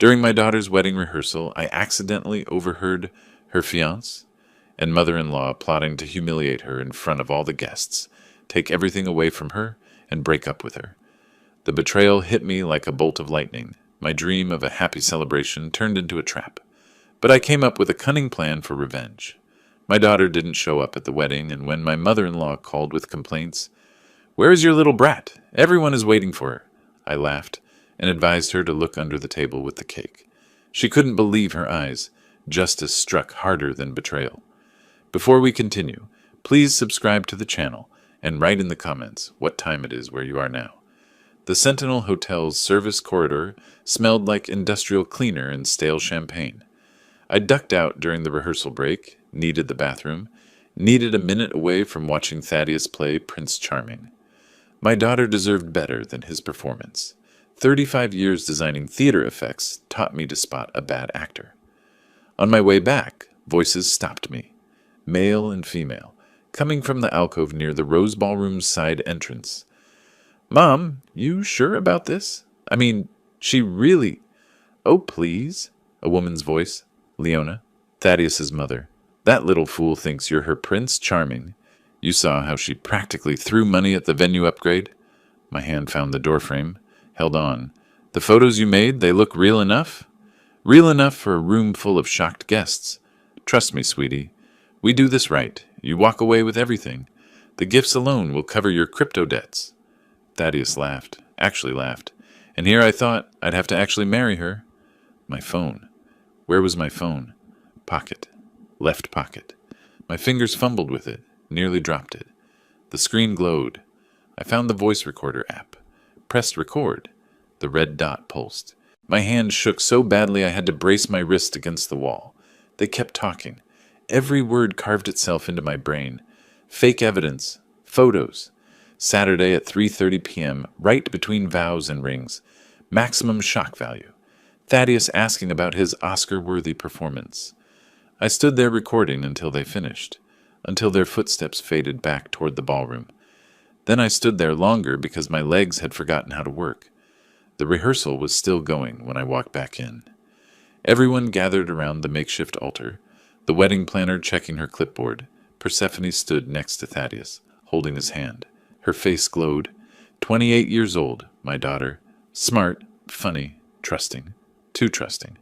During my daughter's wedding rehearsal, I accidentally overheard her fiancé and mother-in-law plotting to humiliate her in front of all the guests, take everything away from her, and break up with her. The betrayal hit me like a bolt of lightning. My dream of a happy celebration turned into a trap. But I came up with a cunning plan for revenge. My daughter didn't show up at the wedding, and when my mother-in-law called with complaints, "Where is your little brat? Everyone is waiting for her," I laughed and advised her to look under the table with the cake. She couldn't believe her eyes. Justice struck harder than betrayal. Before we continue, please subscribe to the channel and write in the comments what time it is where you are now. The Sentinel Hotel's service corridor smelled like industrial cleaner and stale champagne. I ducked out during the rehearsal break, needed the bathroom, needed a minute away from watching Thaddeus play Prince Charming. My daughter deserved better than his performance. 35 years designing theater effects taught me to spot a bad actor. On my way back, voices stopped me, male and female, coming from the alcove near the Rose Ballroom's side entrance. "Mom, you sure about this? I mean, she really—" "Oh, please," a woman's voice. "Leona, Thaddeus's mother. That little fool thinks you're her Prince Charming. You saw how she practically threw money at the venue upgrade?" My hand found the doorframe, held on. "The photos you made, they look real enough?" "Real enough for a room full of shocked guests. Trust me, sweetie. We do this right. You walk away with everything. The gifts alone will cover your crypto debts." Thaddeus laughed, actually laughed. And here I thought I'd have to actually marry her. My phone. Where was my phone? Pocket. Left pocket. My fingers fumbled with it, nearly dropped it. The screen glowed. I found the voice recorder app. Pressed record. The red dot pulsed. My hand shook so badly I had to brace my wrist against the wall. They kept talking. Every word carved itself into my brain. Fake evidence. Photos. Saturday at 3:30 p.m., right between vows and rings. Maximum shock value. Thaddeus asking about his Oscar-worthy performance. I stood there recording until they finished, until their footsteps faded back toward the ballroom. Then I stood there longer because my legs had forgotten how to work. The rehearsal was still going when I walked back in. Everyone gathered around the makeshift altar, the wedding planner checking her clipboard. Persephone stood next to Thaddeus, holding his hand. Her face glowed. 28 years old, my daughter. Smart, funny, trusting. Too trusting.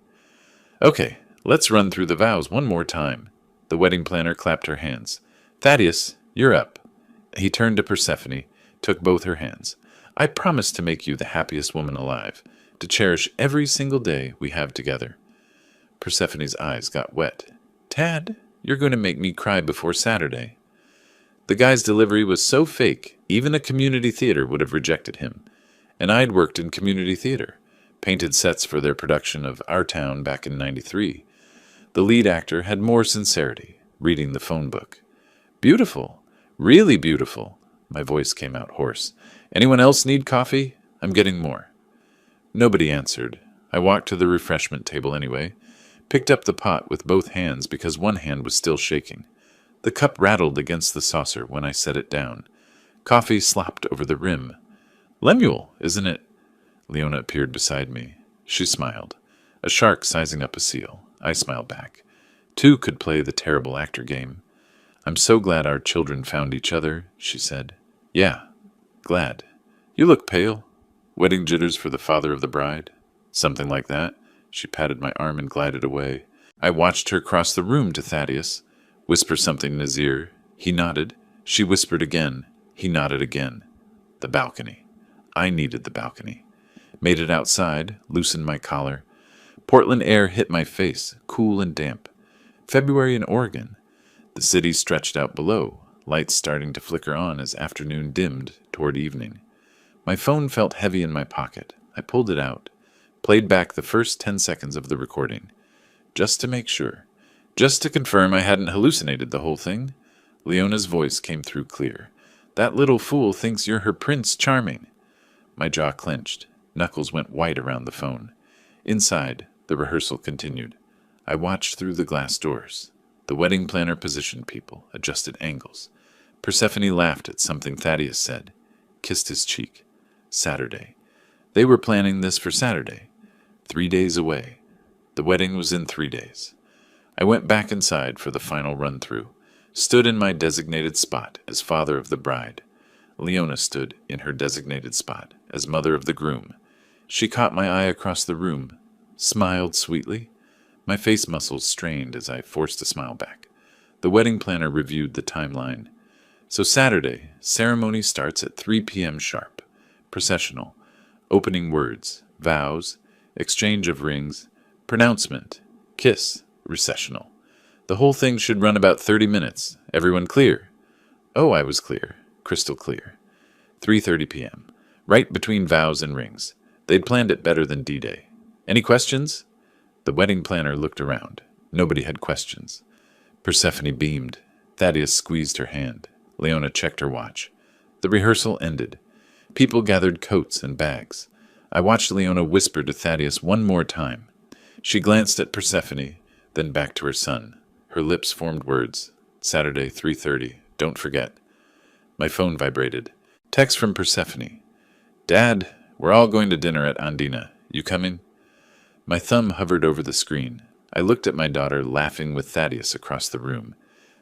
"Okay, let's run through the vows one more time." The wedding planner clapped her hands. "Thaddeus, you're up." He turned to Persephone, took both her hands. "I promise to make you the happiest woman alive, to cherish every single day we have together." Persephone's eyes got wet. "Tad, you're going to make me cry before Saturday." The guy's delivery was so fake, even a community theater would have rejected him. And I'd worked in community theater, painted sets for their production of Our Town back in '93. The lead actor had more sincerity, reading the phone book. "Beautiful. Really beautiful." My voice came out hoarse. "Anyone else need coffee? I'm getting more." Nobody answered. I walked to the refreshment table anyway, picked up the pot with both hands because one hand was still shaking. The cup rattled against the saucer when I set it down. Coffee slopped over the rim. "Lemuel, isn't it?" Leona appeared beside me. She smiled. A shark sizing up a seal. I smiled back. Two could play the terrible actor game. "I'm so glad our children found each other," she said. "Yeah, glad. You look pale. Wedding jitters for the father of the bride?" "Something like that." She patted my arm and glided away. I watched her cross the room to Thaddeus, whisper something in his ear. He nodded. She whispered again. He nodded again. The balcony. I needed the balcony. Made it outside, loosened my collar. Portland air hit my face, cool and damp. February in Oregon. The city stretched out below, lights starting to flicker on as afternoon dimmed toward evening. My phone felt heavy in my pocket. I pulled it out, played back the first 10 seconds of the recording. Just to make sure. Just to confirm I hadn't hallucinated the whole thing. Leona's voice came through clear. "That little fool thinks you're her Prince Charming." My jaw clenched. Knuckles went white around the phone. Inside, the rehearsal continued. I watched through the glass doors. The wedding planner positioned people, adjusted angles. Persephone laughed at something Thaddeus said, kissed his cheek. Saturday. They were planning this for Saturday. 3 days away. The wedding was in 3 days. I went back inside for the final run-through, stood in my designated spot as father of the bride. Leona stood in her designated spot as mother of the groom. She caught my eye across the room, smiled sweetly. My face muscles strained as I forced a smile back. The wedding planner reviewed the timeline. So Saturday, ceremony starts at 3 p.m. sharp. Processional, opening words, vows, exchange of rings, pronouncement, kiss, recessional. The whole thing should run about 30 minutes. Everyone clear? Oh, I was clear. Crystal clear. 3:30 p.m. Right between vows and rings. They'd planned it better than D-Day. Any questions? The wedding planner looked around. Nobody had questions. Persephone beamed. Thaddeus squeezed her hand. Leona checked her watch. The rehearsal ended. People gathered coats and bags. I watched Leona whisper to Thaddeus one more time. She glanced at Persephone, then back to her son. Her lips formed words. Saturday, 3:30. Don't forget. My phone vibrated. Text from Persephone. Dad, we're all going to dinner at Andina. You coming? My thumb hovered over the screen. I looked at my daughter laughing with Thaddeus across the room.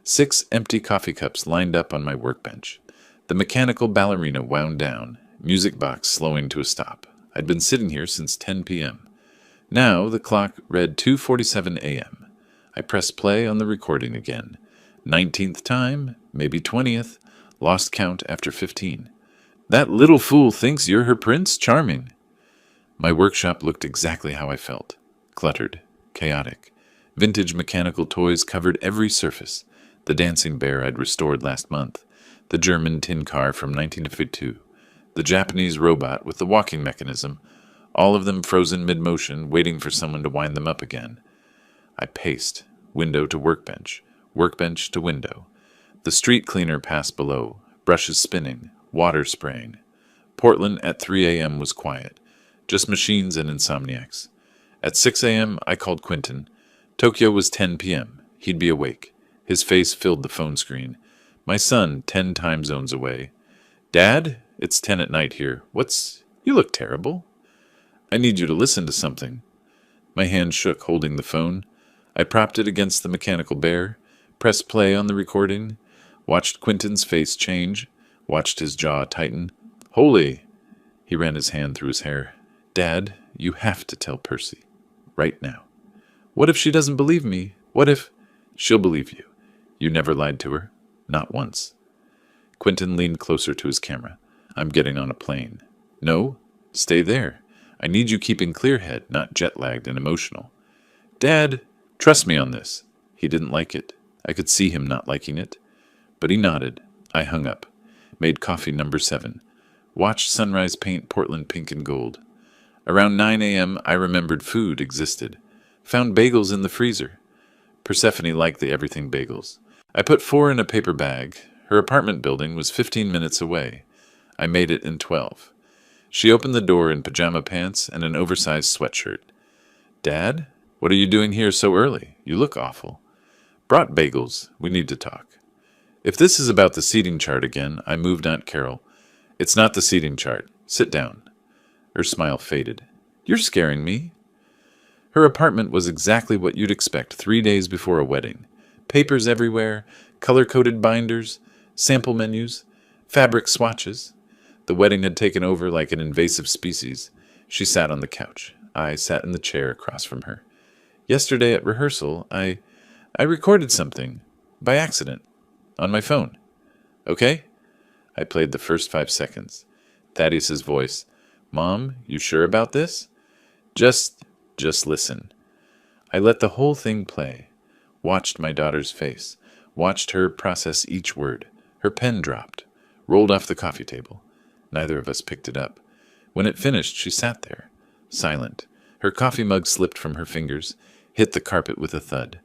6 empty coffee cups lined up on my workbench. The mechanical ballerina wound down, music box slowing to a stop. I'd been sitting here since 10 p.m. Now the clock read 2:47 a.m. I pressed play on the recording again. 19th time, maybe 20th, lost count after 15. That little fool thinks you're her prince? Charming. My workshop looked exactly how I felt. Cluttered, chaotic. Vintage mechanical toys covered every surface. The dancing bear I'd restored last month. The German tin car from 1952. The Japanese robot with the walking mechanism. All of them frozen mid-motion, waiting for someone to wind them up again. I paced, window to workbench, workbench to window. The street cleaner passed below, brushes spinning, water spraying. Portland at 3 a.m. was quiet, just machines and insomniacs. At 6 a.m., I called Quentin. Tokyo was 10 p.m. He'd be awake. His face filled the phone screen. My son, 10 time zones away. Dad, it's 10 at night here. You look terrible. I need you to listen to something. My hand shook holding the phone. I propped it against the mechanical bear, pressed play on the recording, watched Quentin's face change, watched his jaw tighten. Holy! He ran his hand through his hair. Dad, you have to tell Percy. Right now. What if she doesn't believe me? What if... She'll believe you. You never lied to her. Not once. Quentin leaned closer to his camera. I'm getting on a plane. No, stay there. I need you keeping clear head, not jet-lagged and emotional. Dad, trust me on this. He didn't like it. I could see him not liking it. But he nodded. I hung up. Made coffee number 7. Watched sunrise paint Portland pink and gold. Around 9 a.m., I remembered food existed. Found bagels in the freezer. Persephone liked the everything bagels. I put 4 in a paper bag. Her apartment building was 15 minutes away. I made it in 12. She opened the door in pajama pants and an oversized sweatshirt. Dad, what are you doing here so early? You look awful. Brought bagels. We need to talk. If this is about the seating chart again, I moved Aunt Carol. It's not the seating chart. Sit down. Her smile faded. You're scaring me. Her apartment was exactly what you'd expect 3 days before a wedding. Papers everywhere, color-coded binders, sample menus, fabric swatches. The wedding had taken over like an invasive species. She sat on the couch. I sat in the chair across from her. Yesterday at rehearsal, I recorded something, by accident, on my phone. Okay? I played the first 5 seconds. Thaddeus's voice. Mom, you sure about this? Just listen. I let the whole thing play. Watched my daughter's face. Watched her process each word. Her pen dropped. Rolled off the coffee table. Neither of us picked it up. When it finished, she sat there, silent. Her coffee mug slipped from her fingers, hit the carpet with a thud.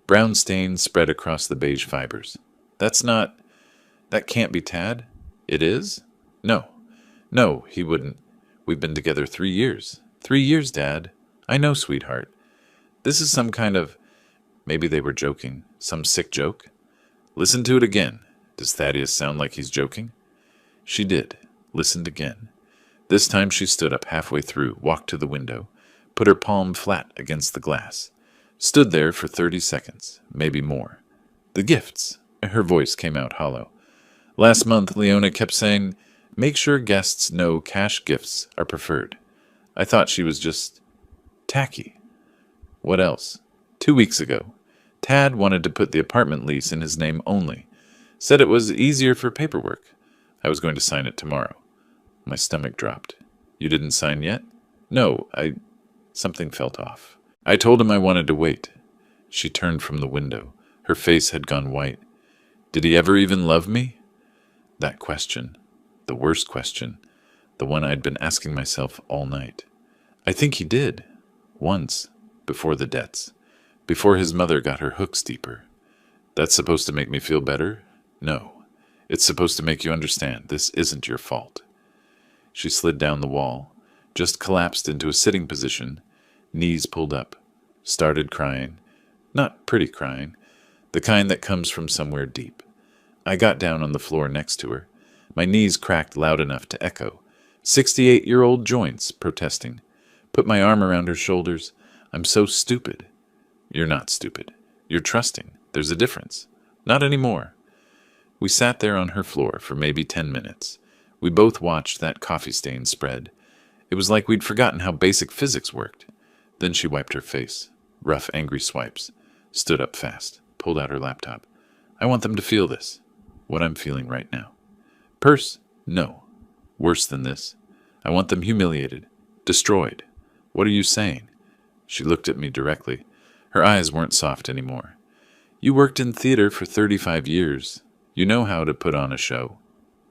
Brown stains spread across the beige fibers. That can't be Tad. It is? No, he wouldn't. We've been together 3 years. 3 years, Dad. I know, sweetheart. This is some kind of... Maybe they were joking. Some sick joke? Listen to it again. Does Thaddeus sound like he's joking? She did. Listened again. This time she stood up halfway through, walked to the window, put her palm flat against the glass, stood there for 30 seconds, maybe more. The gifts. Her voice came out hollow. Last month, Leona kept saying, make sure guests know cash gifts are preferred. I thought she was just tacky. What else? 2 weeks ago, Tad wanted to put the apartment lease in his name only. Said it was easier for paperwork. I was going to sign it tomorrow. My stomach dropped. You didn't sign yet? No, Something felt off. I told him I wanted to wait. She turned from the window. Her face had gone white. Did he ever even love me? That question. The worst question. The one I'd been asking myself all night. I think he did. Once. Before the debts. Before his mother got her hooks deeper. That's supposed to make me feel better? No. It's supposed to make you understand this isn't your fault. She slid down the wall, just collapsed into a sitting position, knees pulled up, started crying. Not pretty crying, the kind that comes from somewhere deep. I got down on the floor next to her. My knees cracked loud enough to echo. 68-year-old joints protesting. Put my arm around her shoulders. I'm so stupid. You're not stupid. You're trusting. There's a difference. Not anymore. We sat there on her floor for maybe 10 minutes. We both watched that coffee stain spread. It was like we'd forgotten how basic physics worked. Then she wiped her face. Rough, angry swipes. Stood up fast. Pulled out her laptop. I want them to feel this. What I'm feeling right now. Purse? No. Worse than this. I want them humiliated. Destroyed. What are you saying? She looked at me directly. Her eyes weren't soft anymore. You worked in theater for 35 years. You know how to put on a show.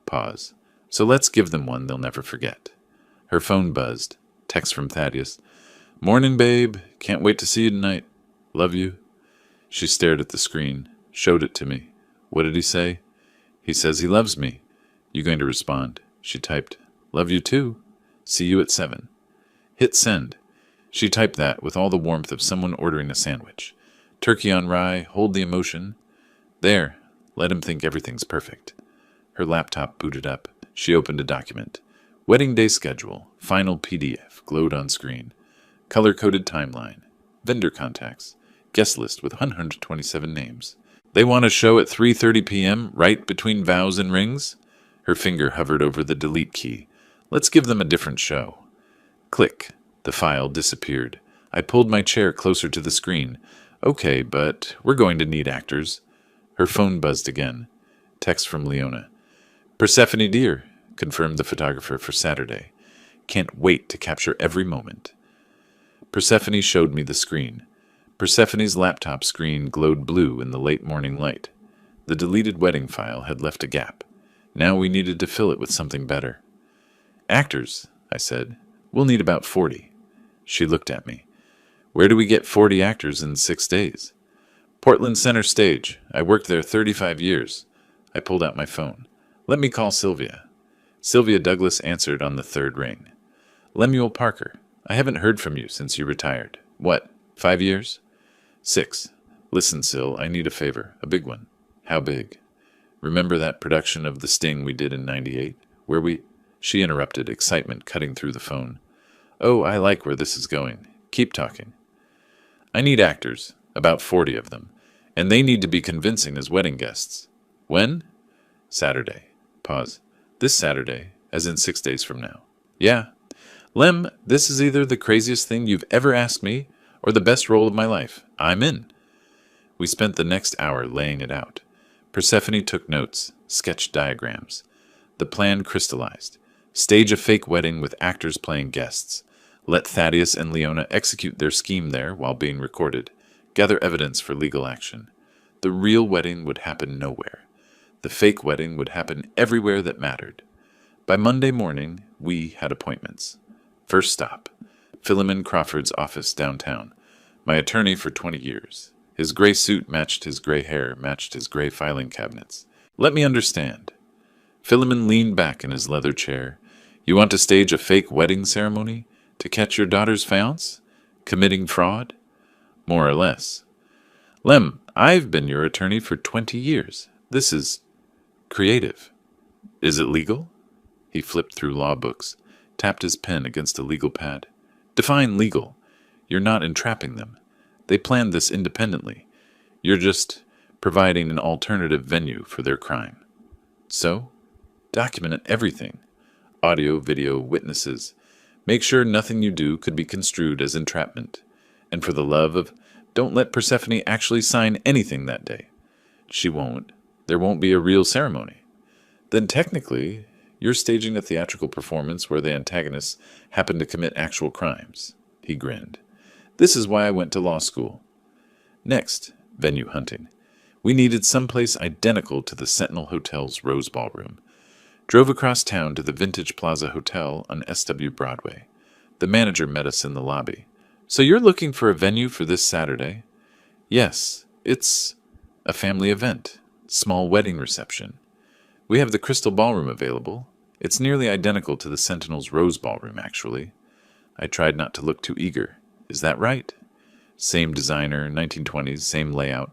Pause. So let's give them one they'll never forget. Her phone buzzed. Text from Thaddeus. Morning, babe. Can't wait to see you tonight. Love you. She stared at the screen. Showed it to me. What did he say? He says he loves me. You going to respond? She typed. Love you too. See you at 7. Hit send. She typed that with all the warmth of someone ordering a sandwich. Turkey on rye, hold the emotion. There. Let him think everything's perfect. Her laptop booted up. She opened a document. Wedding day schedule. Final PDF. Glowed on screen. Color-coded timeline. Vendor contacts. Guest list with 127 names. They want a show at 3:30 p.m. right between vows and rings? Her finger hovered over the delete key. Let's give them a different show. Click. The file disappeared. I pulled my chair closer to the screen. Okay, but we're going to need actors. Her phone buzzed again. Text from Leona. Persephone dear, confirmed the photographer for Saturday. Can't wait to capture every moment. Persephone showed me the screen. Persephone's laptop screen glowed blue in the late morning light. The deleted wedding file had left a gap. Now we needed to fill it with something better. Actors, I said. We'll need about 40. She looked at me. Where do we get 40 actors in 6 days? Portland Center Stage. I worked there 35 years. I pulled out my phone. Let me call Sylvia. Sylvia Douglas answered on the third ring. Lemuel Parker. I haven't heard from you since you retired. What, 5 years? 6. Listen, Syl, I need a favor. A big one. How big? Remember that production of The Sting we did in '98? Where we... She interrupted, excitement cutting through the phone. Oh, I like where this is going. Keep talking. I need actors, about 40 of them, and they need to be convincing as wedding guests. When? Saturday. Pause. This Saturday, as in 6 days from now. Yeah. Lem, this is either the craziest thing you've ever asked me or the best role of my life. I'm in. We spent the next hour laying it out. Persephone took notes, sketched diagrams. The plan crystallized. Stage a fake wedding with actors playing guests. Let Thaddeus and Leona execute their scheme there while being recorded. Gather evidence for legal action. The real wedding would happen nowhere. The fake wedding would happen everywhere that mattered. By Monday morning, we had appointments. First stop, Philemon Crawford's office downtown. My attorney for 20 years. His gray suit matched his gray hair, matched his gray filing cabinets. Let me understand. Philemon leaned back in his leather chair. You want to stage a fake wedding ceremony? To catch your daughter's fiancé? Committing fraud? More or less. Lem, I've been your attorney for 20 years. This is creative. Is it legal? He flipped through law books, tapped his pen against a legal pad. Define legal. You're not entrapping them. They planned this independently. You're just providing an alternative venue for their crime. So, document everything. Audio, video, witnesses. Make sure nothing you do could be construed as entrapment. And for the love of, don't let Persephone actually sign anything that day. She won't. There won't be a real ceremony. Then technically, you're staging a theatrical performance where the antagonists happen to commit actual crimes. He grinned. This is why I went to law school. Next, venue hunting. We needed someplace identical to the Sentinel Hotel's Rose Ballroom. Drove across town to the Vintage Plaza Hotel on SW Broadway. The manager met us in the lobby. So you're looking for a venue for this Saturday? Yes, it's a family event. Small wedding reception. We have the Crystal Ballroom available. It's nearly identical to the Sentinel's Rose Ballroom, actually. I tried not to look too eager. Is that right? Same designer, 1920s, same layout.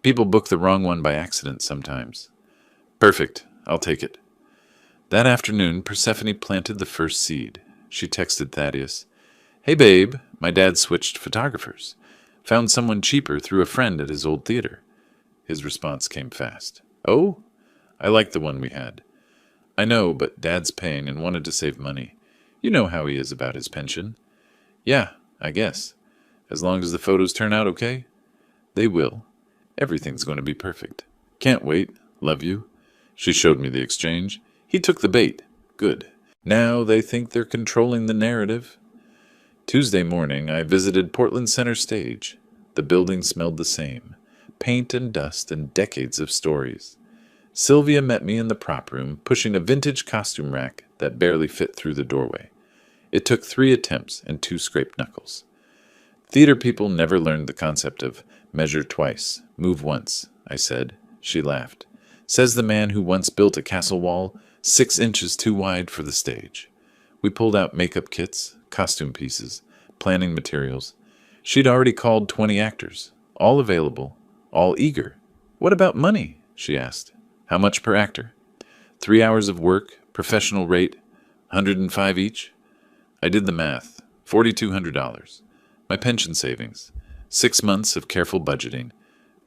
People book the wrong one by accident sometimes. Perfect. I'll take it. That afternoon, Persephone planted the first seed. She texted Thaddeus. Hey, babe, my dad switched photographers. Found someone cheaper through a friend at his old theater. His response came fast. Oh? I like the one we had. I know, but Dad's paying and wanted to save money. You know how he is about his pension. Yeah, I guess. As long as the photos turn out okay? They will. Everything's going to be perfect. Can't wait. Love you. She showed me the exchange. He took the bait. Good. Now they think they're controlling the narrative. Tuesday morning, I visited Portland Center Stage. The building smelled the same. Paint and dust and decades of stories. Sylvia met me in the prop room, pushing a vintage costume rack that barely fit through the doorway. It took 3 attempts and 2 scraped knuckles. Theater people never learned the concept of measure twice, move once, I said. She laughed. Says the man who once built a castle wall 6 inches too wide for the stage. We pulled out makeup kits, costume pieces, planning materials. She'd already called 20 actors, all available, all eager. What about money? She asked. How much per actor? 3 hours of work, professional rate, $105 each? I did the math. $4,200. My pension savings. 6 months of careful budgeting.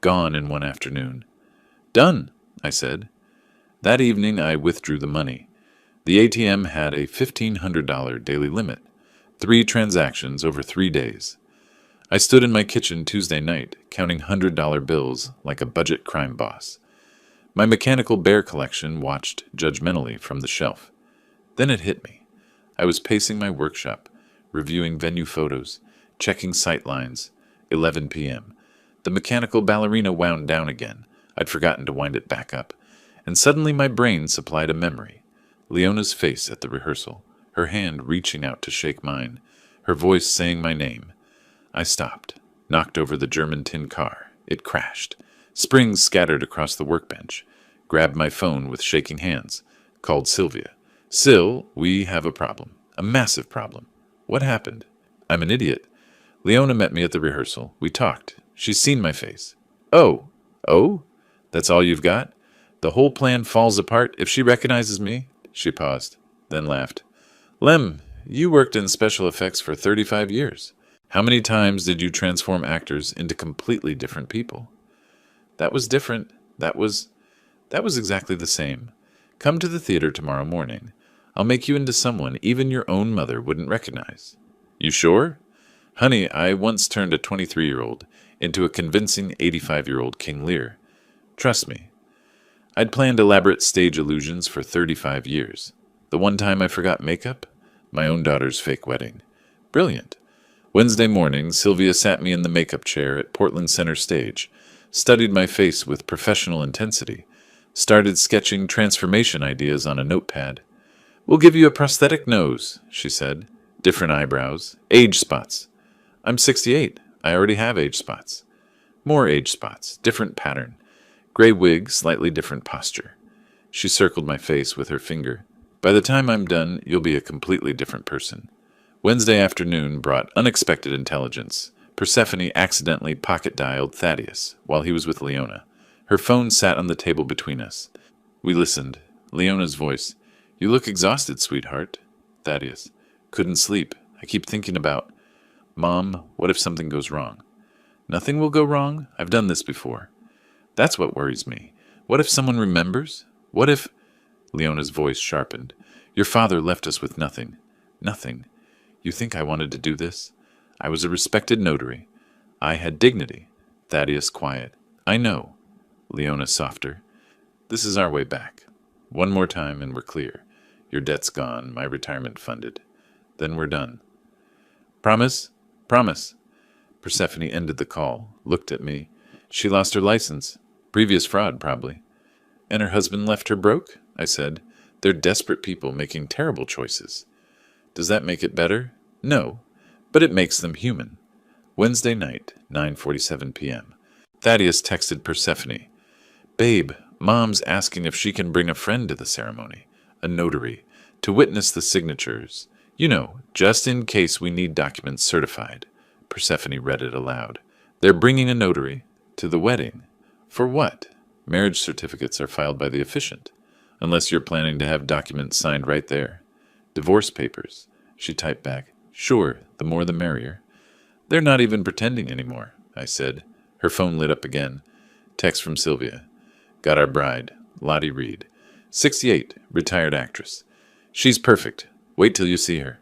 Gone in one afternoon. Done, I said. That evening I withdrew the money. The ATM had a $1,500 daily limit. 3 transactions over 3 days. I stood in my kitchen Tuesday night, counting $100 bills like a budget crime boss. My mechanical bear collection watched judgmentally from the shelf. Then it hit me. I was pacing my workshop, reviewing venue photos, checking sight lines. 11 p.m. The mechanical ballerina wound down again. I'd forgotten to wind it back up. And suddenly my brain supplied a memory. Leona's face at the rehearsal, her hand reaching out to shake mine, her voice saying my name. I stopped, knocked over the German tin car. It crashed. Springs scattered across the workbench. Grabbed my phone with shaking hands. Called Sylvia. Syl, we have a problem. A massive problem. What happened? I'm an idiot. Leona met me at the rehearsal. We talked. She's seen my face. Oh? Oh? That's all you've got? The whole plan falls apart if she recognizes me? She paused, then laughed. Lem, you worked in special effects for 35 years. How many times did you transform actors into completely different people? That was different. That was exactly the same. Come to the theater tomorrow morning. I'll make you into someone even your own mother wouldn't recognize. You sure? Honey, I once turned a 23-year-old into a convincing 85-year-old King Lear. Trust me. I'd planned elaborate stage illusions for 35 years. The one time I forgot makeup? My own daughter's fake wedding. Brilliant. Wednesday morning, Sylvia sat me in the makeup chair at Portland Center Stage, studied my face with professional intensity, started sketching transformation ideas on a notepad. We'll give you a prosthetic nose, she said. Different eyebrows. Age spots. I'm 68. I already have age spots. More age spots. Different pattern. Gray wig, slightly different posture. She circled my face with her finger. By the time I'm done, you'll be a completely different person. Wednesday afternoon brought unexpected intelligence. Persephone accidentally pocket-dialed Thaddeus while he was with Leona. Her phone sat on the table between us. We listened. Leona's voice. You look exhausted, sweetheart. Thaddeus. Couldn't sleep. I keep thinking about... Mom, what if something goes wrong? Nothing will go wrong. I've done this before. That's what worries me. What if someone remembers? What if... Leona's voice sharpened. Your father left us with nothing. Nothing. You think I wanted to do this? I was a respected notary. I had dignity. Thaddeus quiet. I know. Leona softer. This is our way back. One more time and we're clear. Your debt's gone, my retirement funded. Then we're done. Promise? Promise. Persephone ended the call, looked at me. She lost her license. Previous fraud, probably. And her husband left her broke? I said. They're desperate people making terrible choices. Does that make it better? No, but it makes them human. Wednesday night, 9:47 p.m. Thaddeus texted Persephone. Babe, Mom's asking if she can bring a friend to the ceremony, a notary, to witness the signatures. You know, just in case we need documents certified. Persephone read it aloud. They're bringing a notary to the wedding. For what? Marriage certificates are filed by the officiant, unless you're planning to have documents signed right there. Divorce papers. She typed back, Sure, the more the merrier. They're not even pretending anymore, I said. Her phone lit up again. Text from Sylvia. Got our bride, Lottie Reed. 68, retired actress. She's perfect. Wait till you see her.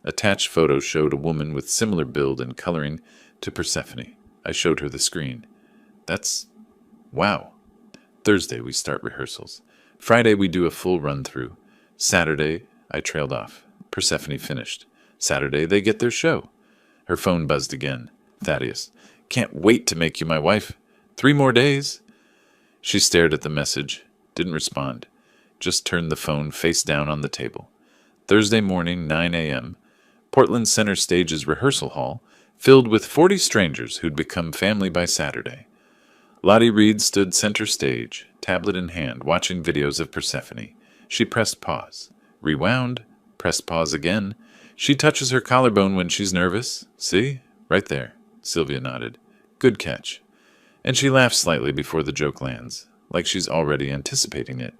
Attached photo showed a woman with similar build and coloring to Persephone. I showed her the screen. That's... wow. Thursday we start rehearsals. Friday we do a full run-through. Saturday, I trailed off. Persephone finished. Saturday they get their show. Her phone buzzed again. Thaddeus. Can't wait to make you my wife. 3 more days. She stared at the message. Didn't respond. Just turned the phone face down on the table. Thursday morning, 9 a.m. Portland Center Stage's rehearsal hall, filled with 40 strangers who'd become family by Saturday. Lottie Reed stood center stage, tablet in hand, watching videos of Persephone. She pressed pause. Rewound. Pressed pause again. She touches her collarbone when she's nervous. See? Right there. Sylvia nodded. Good catch. And she laughs slightly before the joke lands, like she's already anticipating it.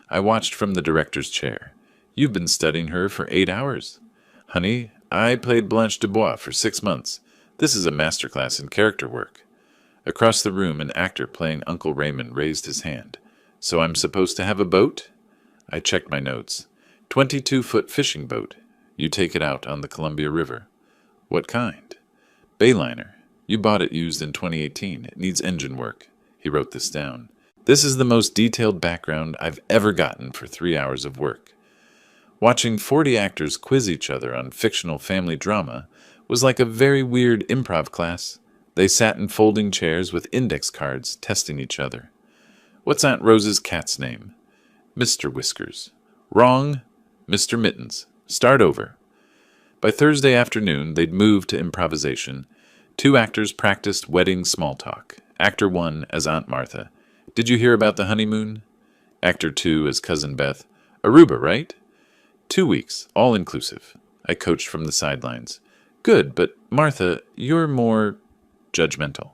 I watched from the director's chair. You've been studying her for 8 hours. Honey, I played Blanche Dubois for 6 months. This is a masterclass in character work. Across the room, an actor playing Uncle Raymond raised his hand. So I'm supposed to have a boat? I checked my notes. 22-foot fishing boat. You take it out on the Columbia River. What kind? Bayliner. You bought it used in 2018. It needs engine work. He wrote this down. This is the most detailed background I've ever gotten for 3 hours of work. Watching 40 actors quiz each other on fictional family drama was like a very weird improv class. They sat in folding chairs with index cards, testing each other. What's Aunt Rose's cat's name? Mr. Whiskers. Wrong. Mr. Mittens. Start over. By Thursday afternoon, they'd moved to improvisation. 2 actors practiced wedding small talk. Actor 1 as Aunt Martha. Did you hear about the honeymoon? Actor 2 as Cousin Beth. Aruba, right? 2 weeks, all inclusive. I coached from the sidelines. Good, but Martha, you're more judgmental.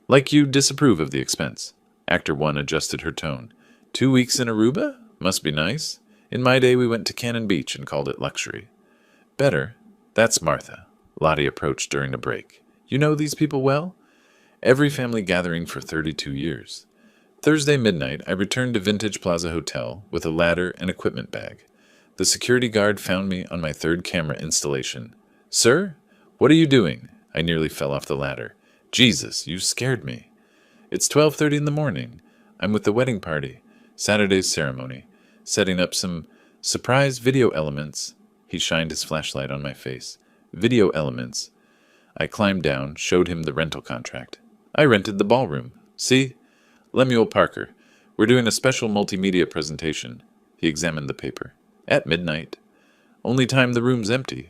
Like you disapprove of the expense. Actor 1 adjusted her tone. 2 weeks in Aruba? Must be nice. In my day we went to Cannon Beach and called it luxury. Better. That's Martha. Lottie approached during a break. You know these people well? Every family gathering for 32 years. Thursday midnight, I returned to Vintage Plaza Hotel with a ladder and equipment bag. The security guard found me on my 3rd camera installation. Sir, what are you doing? I nearly fell off the ladder. Jesus, you scared me. It's 12:30 in the morning. I'm with the wedding party. Saturday's ceremony. Setting up some surprise video elements. He shined his flashlight on my face. Video elements. I climbed down, showed him the rental contract. I rented the ballroom. See? Lemuel Parker. We're doing a special multimedia presentation. He examined the paper. At midnight. Only time the room's empty.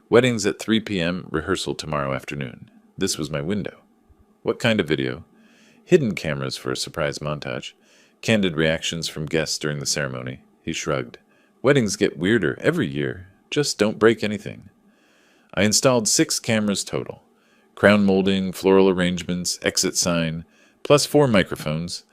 Weddings at 3 p.m., rehearsal tomorrow afternoon. This was my window. What kind of video? Hidden cameras for a surprise montage. Candid reactions from guests during the ceremony. He shrugged. Weddings get weirder every year. Just don't break anything. I installed 6 cameras total. Crown molding, floral arrangements, exit sign, plus 4 microphones.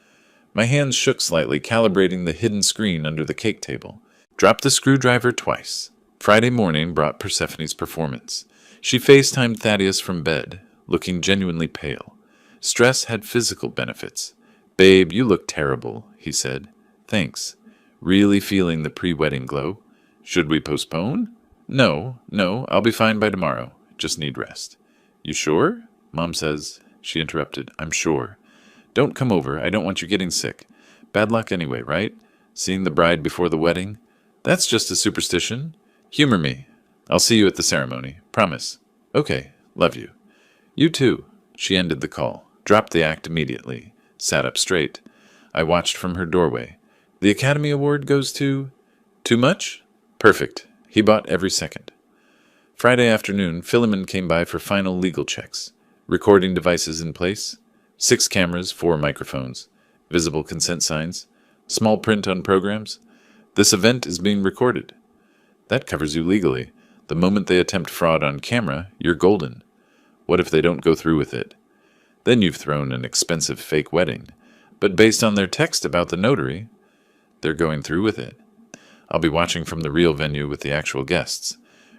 My hands shook slightly, calibrating the hidden screen under the cake table. Dropped the screwdriver twice. Friday morning brought Persephone's performance. She FaceTimed Thaddeus from bed, looking genuinely pale. Stress had physical benefits. "Babe, you look terrible," he said. "Thanks. Really feeling the pre-wedding glow. Should we postpone?" No, I'll be fine by tomorrow. Just need rest." "You sure?" Mom says. She interrupted. "I'm sure. Don't come over. I don't want you getting sick. Bad luck anyway, right? Seeing the bride before the wedding? That's just a superstition. Humor me. I'll see you at the ceremony. Promise." "Okay. Love you." "You too." She ended the call, dropped the act immediately, sat up straight. I watched from her doorway. "The Academy Award goes to—" "Too much?" "Perfect. He bought every second." Friday afternoon, Philemon came by for final legal checks. Recording devices in place. 6 cameras, 4 microphones. Visible consent signs. Small print on programs. "This event is being recorded." That covers you legally. The moment they attempt fraud on camera, you're golden. What if they don't go through with it? Then you've thrown an expensive fake wedding. But based on their text about the notary, they're going through with it. I'll be watching from the real venue with the actual guests.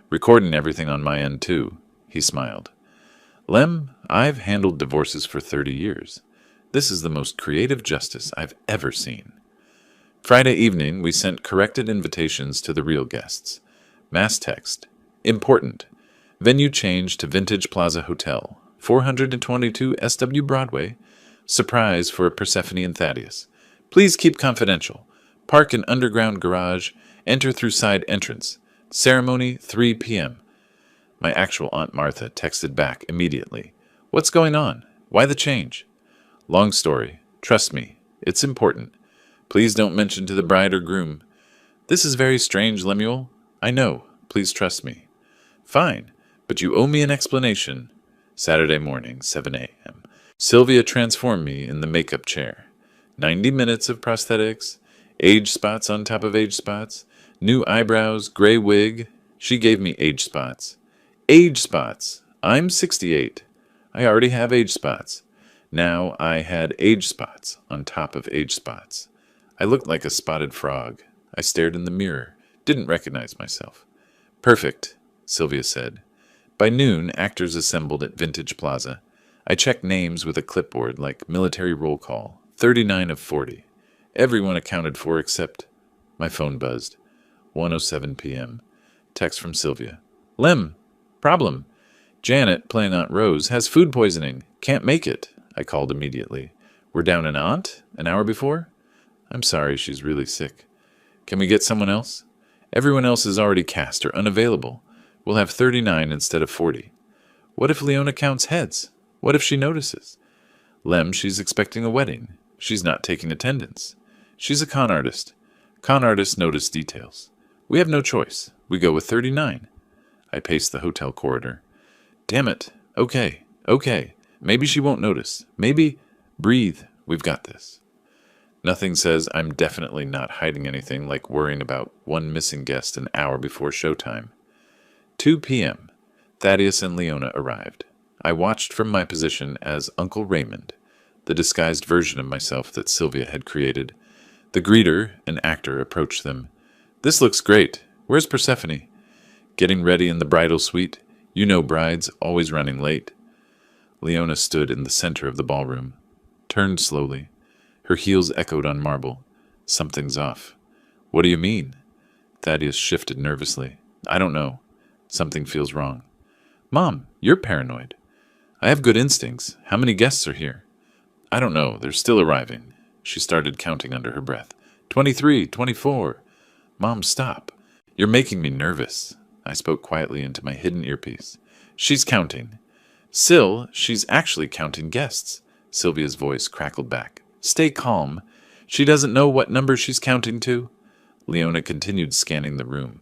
Recording everything on my end, too. He smiled. "Lem, I've handled divorces for 30 years. This is the most creative justice I've ever seen." Friday evening, we sent corrected invitations to the real guests. Mass text. Important. Venue change to Vintage Plaza Hotel, 422 SW Broadway. Surprise for Persephone and Thaddeus. Please keep confidential. Park in underground garage. Enter through side entrance. Ceremony 3 p.m. My actual Aunt Martha texted back immediately. "What's going on? Why the change?" "Long story. Trust me. It's important. Please don't mention to the bride or groom." "This is very strange, Lemuel." "I know. Please trust me." "Fine. But you owe me an explanation." Saturday morning, 7 a.m. Sylvia transformed me in the makeup chair. 90 minutes of prosthetics, age spots on top of age spots, new eyebrows, gray wig. She gave me age spots. Age spots. I'm 68. I already have age spots. Now I had age spots on top of age spots. I looked like a spotted frog. I stared in the mirror, didn't recognize myself. "Perfect," Sylvia said. By noon, actors assembled at Vintage Plaza. I checked names with a clipboard like military roll call. 39 of 40. Everyone accounted for except... My phone buzzed. 1:07 p.m. Text from Sylvia. "Lem, problem. Janet, playing Aunt Rose, has food poisoning. Can't make it." I called immediately. "We're down an aunt? An hour before?" "I'm sorry, she's really sick." "Can we get someone else?" "Everyone else is already cast or unavailable. We'll have 39 instead of 40. "What if Leona counts heads? What if she notices?" "Lem, she's expecting a wedding. She's not taking attendance. She's a con artist. Con artists notice details. We have no choice. We go with 39. I paced the hotel corridor. "Damn it. Okay. Maybe she won't notice. Maybe... Breathe. We've got this." Nothing says I'm definitely not hiding anything like worrying about one missing guest an hour before showtime. 2 p.m. Thaddeus and Leona arrived. I watched from my position as Uncle Raymond, the disguised version of myself that Sylvia had created. The greeter, an actor, approached them. "This looks great. Where's Persephone?" "Getting ready in the bridal suite. You know brides, always running late." Leona stood in the center of the ballroom, turned slowly. Her heels echoed on marble. "Something's off." "What do you mean?" Thaddeus shifted nervously. "I don't know. Something feels wrong." "Mom, you're paranoid." "I have good instincts. How many guests are here?" "I don't know. They're still arriving." She started counting under her breath. 23, 24. "Mom, stop. You're making me nervous." I spoke quietly into my hidden earpiece. "She's counting." "Syl, she's actually counting guests." Sylvia's voice crackled back. "Stay calm. She doesn't know what number she's counting to." Leona continued scanning the room.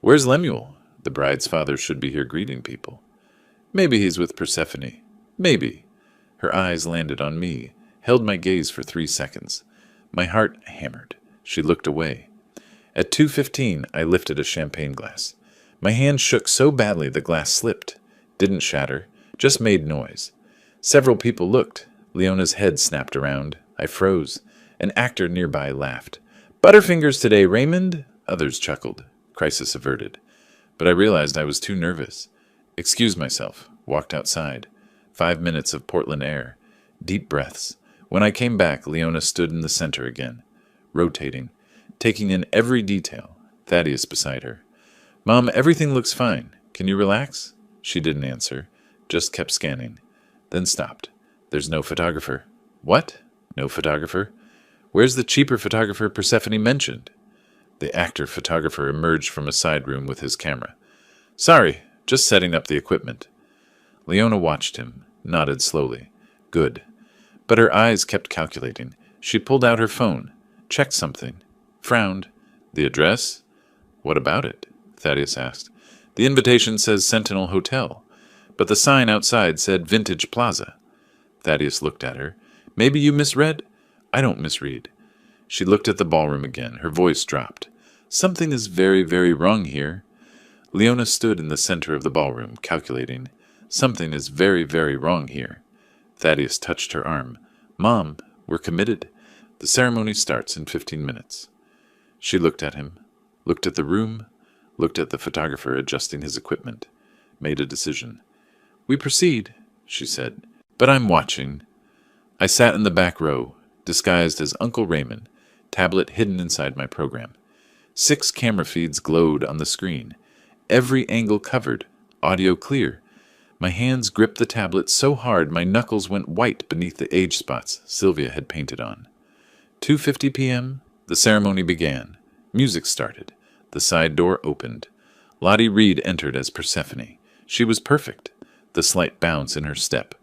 "Where's Lemuel? The bride's father should be here greeting people." "Maybe he's with Persephone. Maybe." Her eyes landed on me, held my gaze for 3 seconds. My heart hammered. She looked away. At 2:15, I lifted a champagne glass. My hand shook so badly the glass slipped. Didn't shatter, just made noise. Several people looked. Leona's head snapped around. I froze. An actor nearby laughed. "Butterfingers today, Raymond!" Others chuckled. Crisis averted. But I realized I was too nervous. Excused myself, walked outside. 5 minutes of Portland air. Deep breaths. When I came back, Leona stood in the center again, rotating, taking in every detail, Thaddeus beside her. Mom, everything looks fine. Can you relax? She didn't answer, just kept scanning. Then stopped. There's no photographer. What? No photographer? Where's the cheaper photographer Persephone mentioned? The actor-photographer emerged from a side room with his camera. Sorry, just setting up the equipment. Leona watched him, nodded slowly. Good. But her eyes kept calculating. She pulled out her phone, checked something, frowned. The address? What about it? Thaddeus asked. The invitation says Sentinel Hotel, but the sign outside said Vintage Plaza. Thaddeus looked at her. Maybe you misread? I don't misread. She looked at the ballroom again. Her voice dropped. Something is very, very wrong here. Leona stood in the center of the ballroom, calculating. Something is very, very wrong here. Thaddeus touched her arm. Mom, we're committed. The ceremony starts in 15 minutes. She looked at him, looked at the room, looked at the photographer adjusting his equipment, made a decision. We proceed, she said, but I'm watching. I sat in the back row, disguised as Uncle Raymond, tablet hidden inside my program. 6 camera feeds glowed on the screen, every angle covered, audio clear. My hands gripped the tablet so hard my knuckles went white beneath the age spots Sylvia had painted on. 2:50 p.m., the ceremony began. Music started. The side door opened. Lottie Reed entered as Persephone. She was perfect. The slight bounce in her step,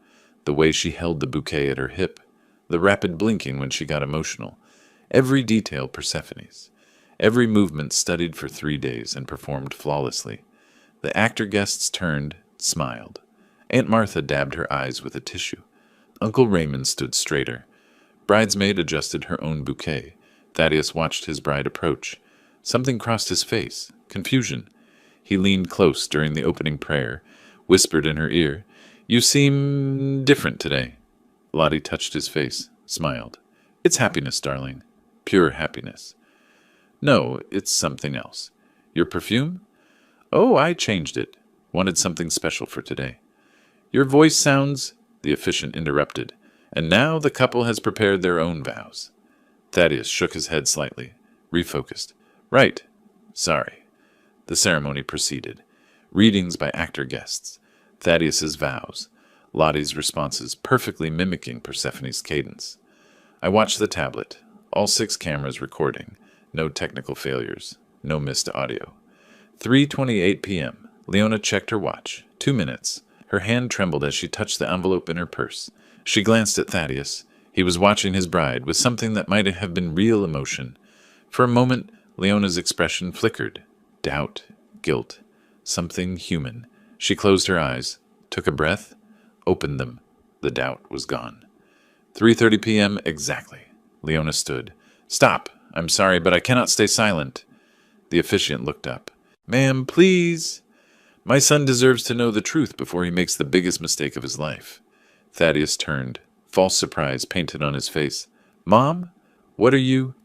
the way she held the bouquet at her hip, the rapid blinking when she got emotional. Every detail Persephone's. Every movement studied for 3 days and performed flawlessly. The actor guests turned, smiled. Aunt Martha dabbed her eyes with a tissue. Uncle Raymond stood straighter. Bridesmaid adjusted her own bouquet. Thaddeus watched his bride approach. Something crossed his face. Confusion. He leaned close during the opening prayer, whispered in her ear, You seem different today. Lottie touched his face, smiled. It's happiness, darling. Pure happiness. No, it's something else. Your perfume? Oh, I changed it. Wanted something special for today. Your voice sounds, the officiant interrupted, and now the couple has prepared their own vows. Thaddeus shook his head slightly, refocused. Right. Sorry. The ceremony proceeded. Readings by actor guests. Thaddeus's vows. Lottie's responses perfectly mimicking Persephone's cadence. I watched the tablet. All 6 cameras recording. No technical failures. No missed audio. 3:28 p.m. Leona checked her watch. 2 minutes. Her hand trembled as she touched the envelope in her purse. She glanced at Thaddeus. He was watching his bride with something that might have been real emotion. For a moment, Leona's expression flickered. Doubt, guilt, something human. She closed her eyes, took a breath, opened them. The doubt was gone. 3:30 p.m. exactly. Leona stood. Stop. I'm sorry, but I cannot stay silent. The officiant looked up. Ma'am, please. My son deserves to know the truth before he makes the biggest mistake of his life. Thaddeus turned, false surprise painted on his face. Mom? What are you?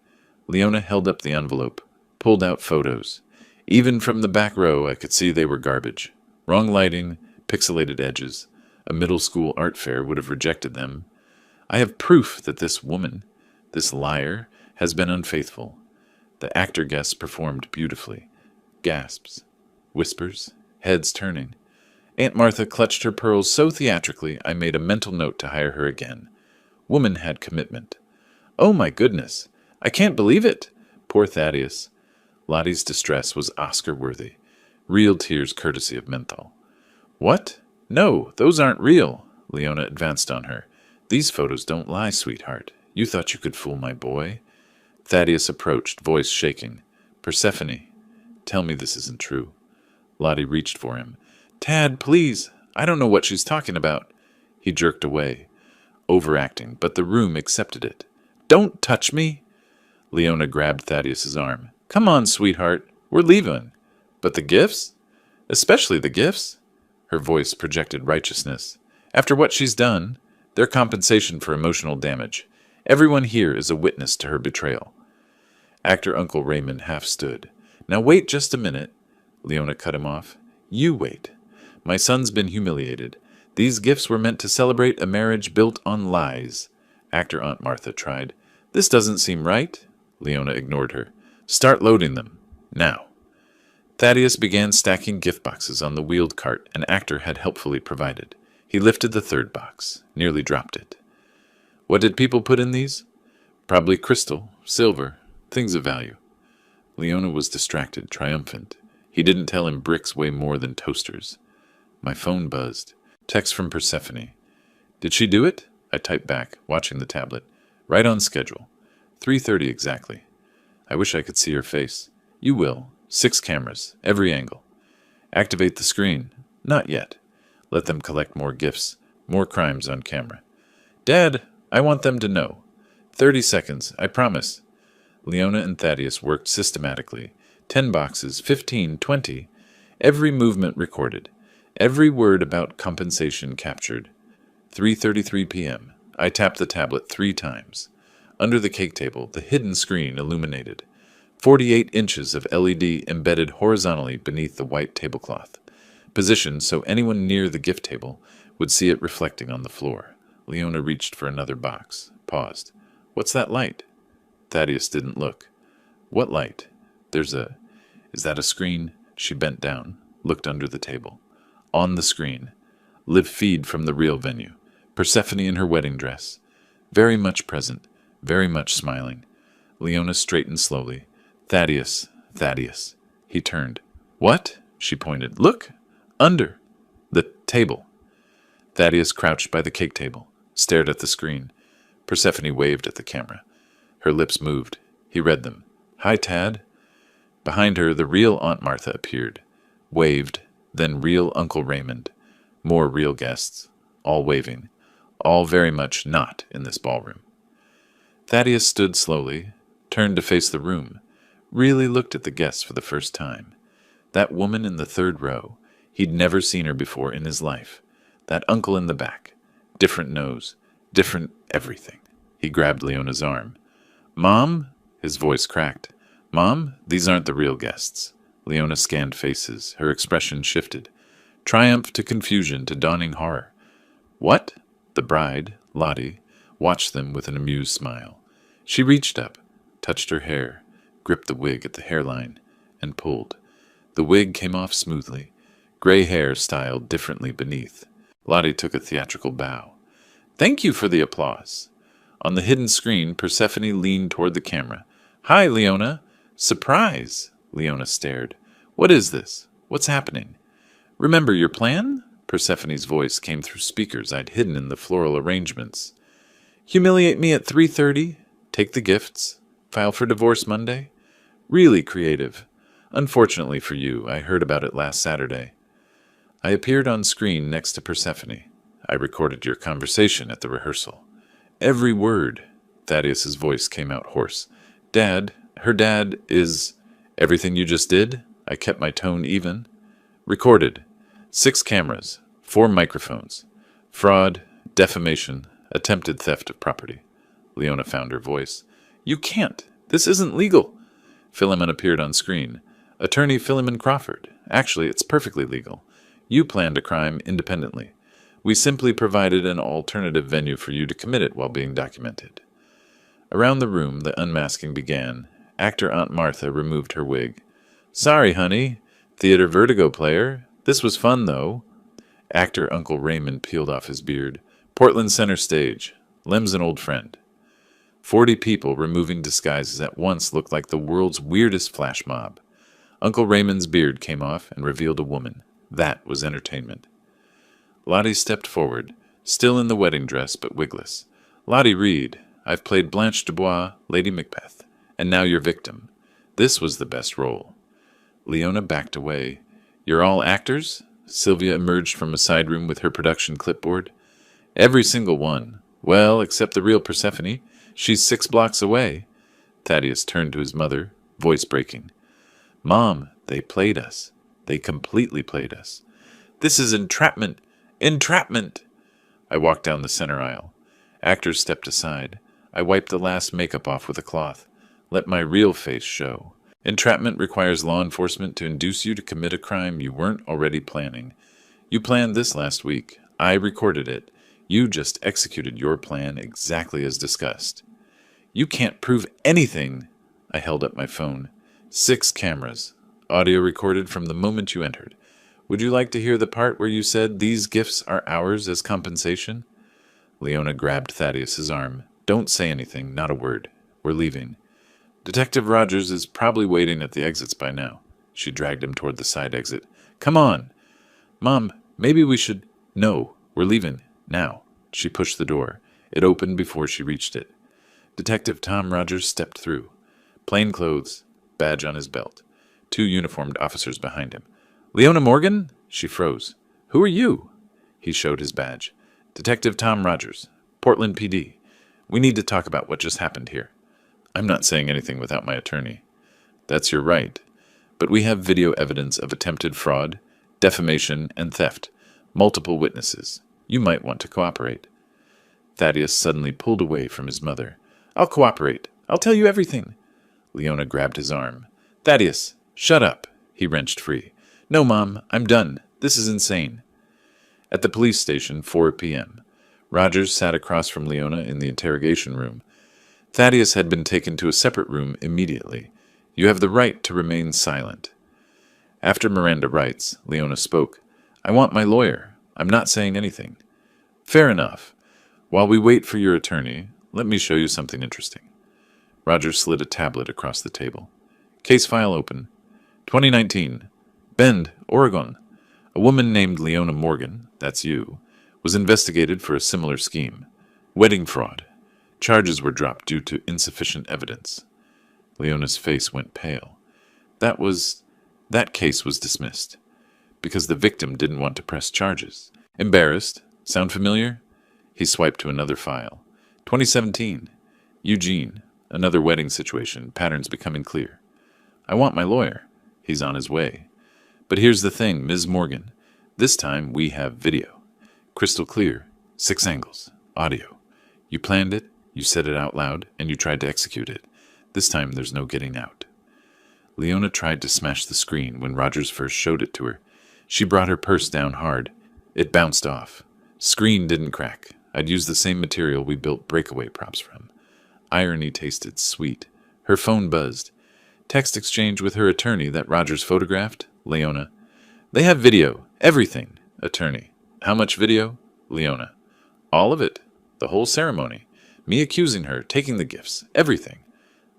Leona held up the envelope, pulled out photos. Even from the back row, I could see they were garbage. Wrong lighting, pixelated edges. A middle school art fair would have rejected them. I have proof that this woman, this liar, has been unfaithful. The actor guests performed beautifully. Gasps, whispers, heads turning. Aunt Martha clutched her pearls so theatrically I made a mental note to hire her again. Woman had commitment. Oh my goodness! I can't believe it! Poor Thaddeus. Lottie's distress was Oscar-worthy. Real tears courtesy of menthol. What? No, those aren't real. Leona advanced on her. These photos don't lie, sweetheart. You thought you could fool my boy. Thaddeus approached, voice shaking. Persephone, tell me this isn't true. Lottie reached for him. Tad, please. I don't know what she's talking about. He jerked away, overacting, but the room accepted it. Don't touch me. Leona grabbed Thaddeus's arm. Come on, sweetheart. We're leaving. But the gifts? Especially the gifts? Her voice projected righteousness. After what she's done, their compensation for emotional damage. Everyone here is a witness to her betrayal. Actor Uncle Raymond half stood. Now wait just a minute. Leona cut him off. You wait. My son's been humiliated. These gifts were meant to celebrate a marriage built on lies. Actor Aunt Martha tried. This doesn't seem right. Leona ignored her. Start loading them. Now. Thaddeus began stacking gift boxes on the wheeled cart an actor had helpfully provided. He lifted the third box, nearly dropped it. What did people put in these? Probably crystal, silver, things of value. Leona was distracted, triumphant. He didn't tell him bricks weigh more than toasters. My phone buzzed. Text from Persephone. Did she do it? I typed back, watching the tablet. Right on schedule. 3:30 exactly. I wish I could see her face. You will. 6 cameras, every angle. Activate the screen. Not yet. Let them collect more gifts, more crimes on camera. Dad, I want them to know. 30 seconds, I promise. Leona and Thaddeus worked systematically. 10 boxes, 15, 20. Every movement recorded. Every word about compensation captured. 3:33 p.m. I tapped the tablet 3 times. Under the cake table, the hidden screen illuminated. 48 inches of LED embedded horizontally beneath the white tablecloth, positioned so anyone near the gift table would see it reflecting on the floor. Leona reached for another box, paused. What's that light? Thaddeus didn't look. What light? Is that a screen? She bent down, looked under the table. On the screen. Live feed from the real venue. Persephone in her wedding dress. Very much present, very much smiling. Leona straightened slowly. Thaddeus. He turned. What? She pointed. Look! Under. The table. Thaddeus crouched by the cake table, stared at the screen. Persephone waved at the camera. Her lips moved. He read them. Hi, Tad. Behind her, the real Aunt Martha appeared. Waved, then real Uncle Raymond. More real guests. All waving. All very much not in this ballroom. Thaddeus stood slowly, turned to face the room, really looked at the guests for the first time. That woman in the 3rd row, he'd never seen her before in his life. That uncle in the back, different nose, different everything. He grabbed Leona's arm. Mom? His voice cracked. Mom, these aren't the real guests. Leona scanned faces. Her expression shifted. Triumph to confusion to dawning horror. What? The bride, Lottie, watched them with an amused smile. She reached up, touched her hair, gripped the wig at the hairline, and pulled. The wig came off smoothly, gray hair styled differently beneath. Lottie took a theatrical bow. Thank you for the applause. On the hidden screen, Persephone leaned toward the camera. Hi, Leona. Surprise! Leona stared. What is this? What's happening? Remember your plan? Persephone's voice came through speakers I'd hidden in the floral arrangements. Humiliate me at 3:30? Take the gifts? File for divorce Monday? Really creative. Unfortunately for you, I heard about it last Saturday. I appeared on screen next to Persephone. I recorded your conversation at the rehearsal. Every word. Thaddeus's voice came out hoarse. Dad, her dad is... Everything you just did? I kept my tone even. Recorded. 6 cameras. 4 microphones. Fraud, defamation, attempted theft of property. Leona found her voice. You can't. This isn't legal. Philemon appeared on screen. Attorney Philemon Crawford. Actually, it's perfectly legal. You planned a crime independently. We simply provided an alternative venue for you to commit it while being documented. Around the room, the unmasking began. Actor Aunt Martha removed her wig. Sorry, honey. Theater Vertigo player. This was fun, though. Actor Uncle Raymond peeled off his beard. Portland Center Stage. Lem's an old friend. 40 people removing disguises at once looked like the world's weirdest flash mob. Uncle Raymond's beard came off and revealed a woman. That was entertainment. Lottie stepped forward, still in the wedding dress but wigless. Lottie Reed, I've played Blanche Dubois, Lady Macbeth, and now your victim. This was the best role. Leona backed away. You're all actors? Sylvia emerged from a side room with her production clipboard. Every single one. Well, except the real Persephone. She's 6 blocks away. Thaddeus turned to his mother, voice breaking. Mom, they played us. They completely played us. This is entrapment. Entrapment! I walked down the center aisle. Actors stepped aside. I wiped the last makeup off with a cloth. Let my real face show. Entrapment requires law enforcement to induce you to commit a crime you weren't already planning. You planned this last week. I recorded it. You just executed your plan exactly as discussed. You can't prove anything. I held up my phone. 6 cameras. Audio recorded from the moment you entered. Would you like to hear the part where you said these gifts are ours as compensation? Leona grabbed Thaddeus's arm. Don't say anything, not a word. We're leaving. Detective Rogers is probably waiting at the exits by now. She dragged him toward the side exit. Come on. Mom, maybe we should... No, we're leaving. Now. She pushed the door. It opened before she reached it. Detective Tom Rogers stepped through. Plain clothes, badge on his belt. 2 uniformed officers behind him. Leona Morgan? She froze. Who are you? He showed his badge. Detective Tom Rogers, Portland PD. We need to talk about what just happened here. I'm not saying anything without my attorney. That's your right. But we have video evidence of attempted fraud, defamation, and theft. Multiple witnesses. You might want to cooperate. Thaddeus suddenly pulled away from his mother. I'll cooperate. I'll tell you everything. Leona grabbed his arm. Thaddeus, shut up. He wrenched free. No, Mom, I'm done. This is insane. At the police station, 4 p.m. Rogers sat across from Leona in the interrogation room. Thaddeus had been taken to a separate room immediately. You have the right to remain silent. After Miranda rights, Leona spoke. I want my lawyer. I'm not saying anything. Fair enough. While we wait for your attorney, let me show you something interesting. Rogers slid a tablet across the table. Case file open. 2019. Bend, Oregon. A woman named Leona Morgan, that's you, was investigated for a similar scheme. Wedding fraud. Charges were dropped due to insufficient evidence. Leona's face went pale. That case was dismissed, because the victim didn't want to press charges. Embarrassed? Sound familiar? He swiped to another file. 2017. Eugene. Another wedding situation, patterns becoming clear. I want my lawyer. He's on his way. But here's the thing, Ms. Morgan. This time we have video. Crystal clear. 6 angles. Audio. You planned it, you said it out loud, and you tried to execute it. This time there's no getting out. Leona tried to smash the screen when Rogers first showed it to her. She brought her purse down hard. It bounced off. Screen didn't crack. I'd used the same material we built breakaway props from. Irony tasted sweet. Her phone buzzed. Text exchange with her attorney that Rogers photographed. Leona. They have video. Everything. Attorney. How much video? Leona. All of it. The whole ceremony. Me accusing her, taking the gifts. Everything.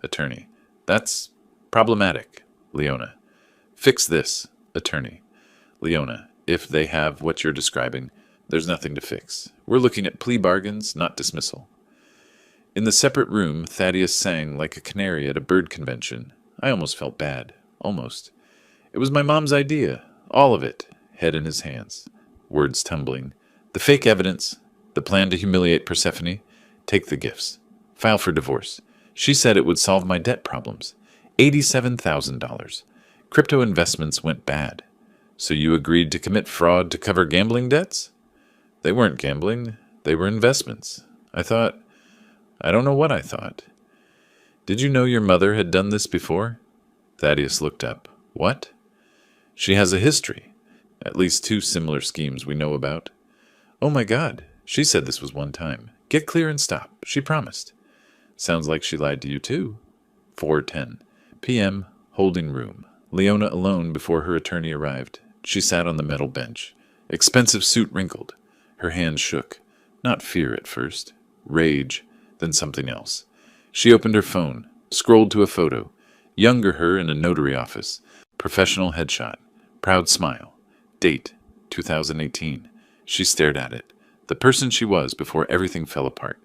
Attorney. That's problematic. Leona. Fix this. Attorney. Leona. If they have what you're describing, there's nothing to fix. We're looking at plea bargains, not dismissal. In the separate room, Thaddeus sang like a canary at a bird convention. I almost felt bad. Almost. It was my mom's idea. All of it. Head in his hands. Words tumbling. The fake evidence. The plan to humiliate Persephone. Take the gifts. File for divorce. She said it would solve my debt problems. $87,000. Crypto investments went bad. So you agreed to commit fraud to cover gambling debts? They weren't gambling. They were investments. I don't know what I thought. Did you know your mother had done this before? Thaddeus looked up. What? She has a history. At least 2 similar schemes we know about. Oh my God. She said this was one time. Get clear and stop. She promised. Sounds like she lied to you too. 4:10 p.m. Holding room. Leona alone before her attorney arrived. She sat on the metal bench. Expensive suit wrinkled. Her hands shook. Not fear at first. Rage. Then something else. She opened her phone. Scrolled to a photo. Younger her in a notary office. Professional headshot. Proud smile. Date. 2018. She stared at it. The person she was before everything fell apart.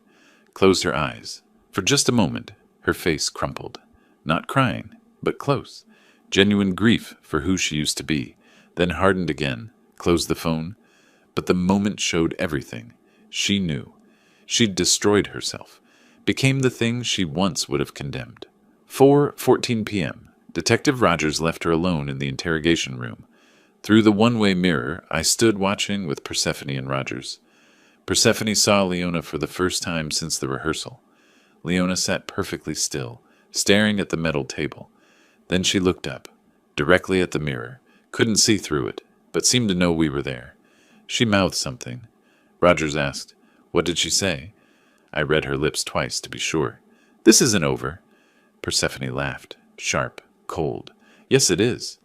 Closed her eyes. For just a moment, her face crumpled. Not crying, but close. Genuine grief for who she used to be. Then hardened again. Closed the phone. But the moment showed everything. She knew. She'd destroyed herself. Became the thing she once would have condemned. 4:14 p.m. Detective Rogers left her alone in the interrogation room. Through the one-way mirror, I stood watching with Persephone and Rogers. Persephone saw Leona for the first time since the rehearsal. Leona sat perfectly still, staring at the metal table. Then she looked up, directly at the mirror, couldn't see through it, but seemed to know we were there. She mouthed something. Rogers asked, "What did she say?" I read her lips twice to be sure. "This isn't over." Persephone laughed, sharp, cold. "Yes, it is."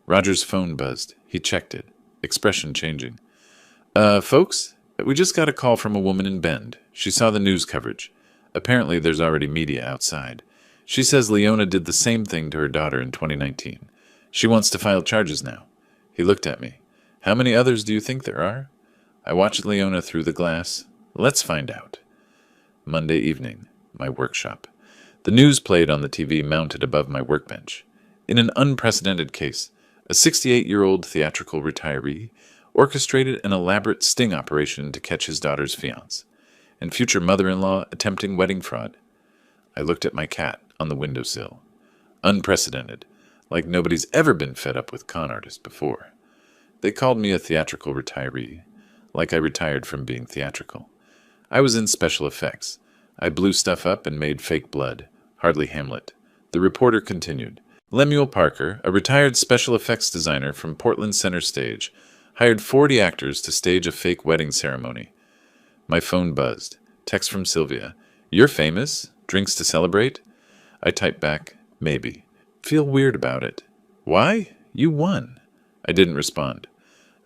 Roger's phone buzzed. He checked it, expression changing. Folks, we just got a call from a woman in Bend. She saw the news coverage. Apparently there's already media outside. She says Leona did the same thing to her daughter in 2019. She wants to file charges now." He looked at me. "How many others do you think there are?" I watched Leona through the glass. "Let's find out." Monday evening, my workshop. The news played on the TV mounted above my workbench. In an unprecedented case, a 68-year-old theatrical retiree orchestrated an elaborate sting operation to catch his daughter's fiancé, and future mother-in-law attempting wedding fraud. I looked at my cat on the windowsill. Unprecedented, like nobody's ever been fed up with con artists before. They called me a theatrical retiree, like I retired from being theatrical. I was in special effects. I blew stuff up and made fake blood. Hardly Hamlet. The reporter continued. Lemuel Parker, a retired special effects designer from Portland Center Stage, hired 40 actors to stage a fake wedding ceremony. My phone buzzed. Text from Sylvia. "You're famous? Drinks to celebrate?" I typed back, "Maybe. Feel weird about it." "Why? You won." I didn't respond.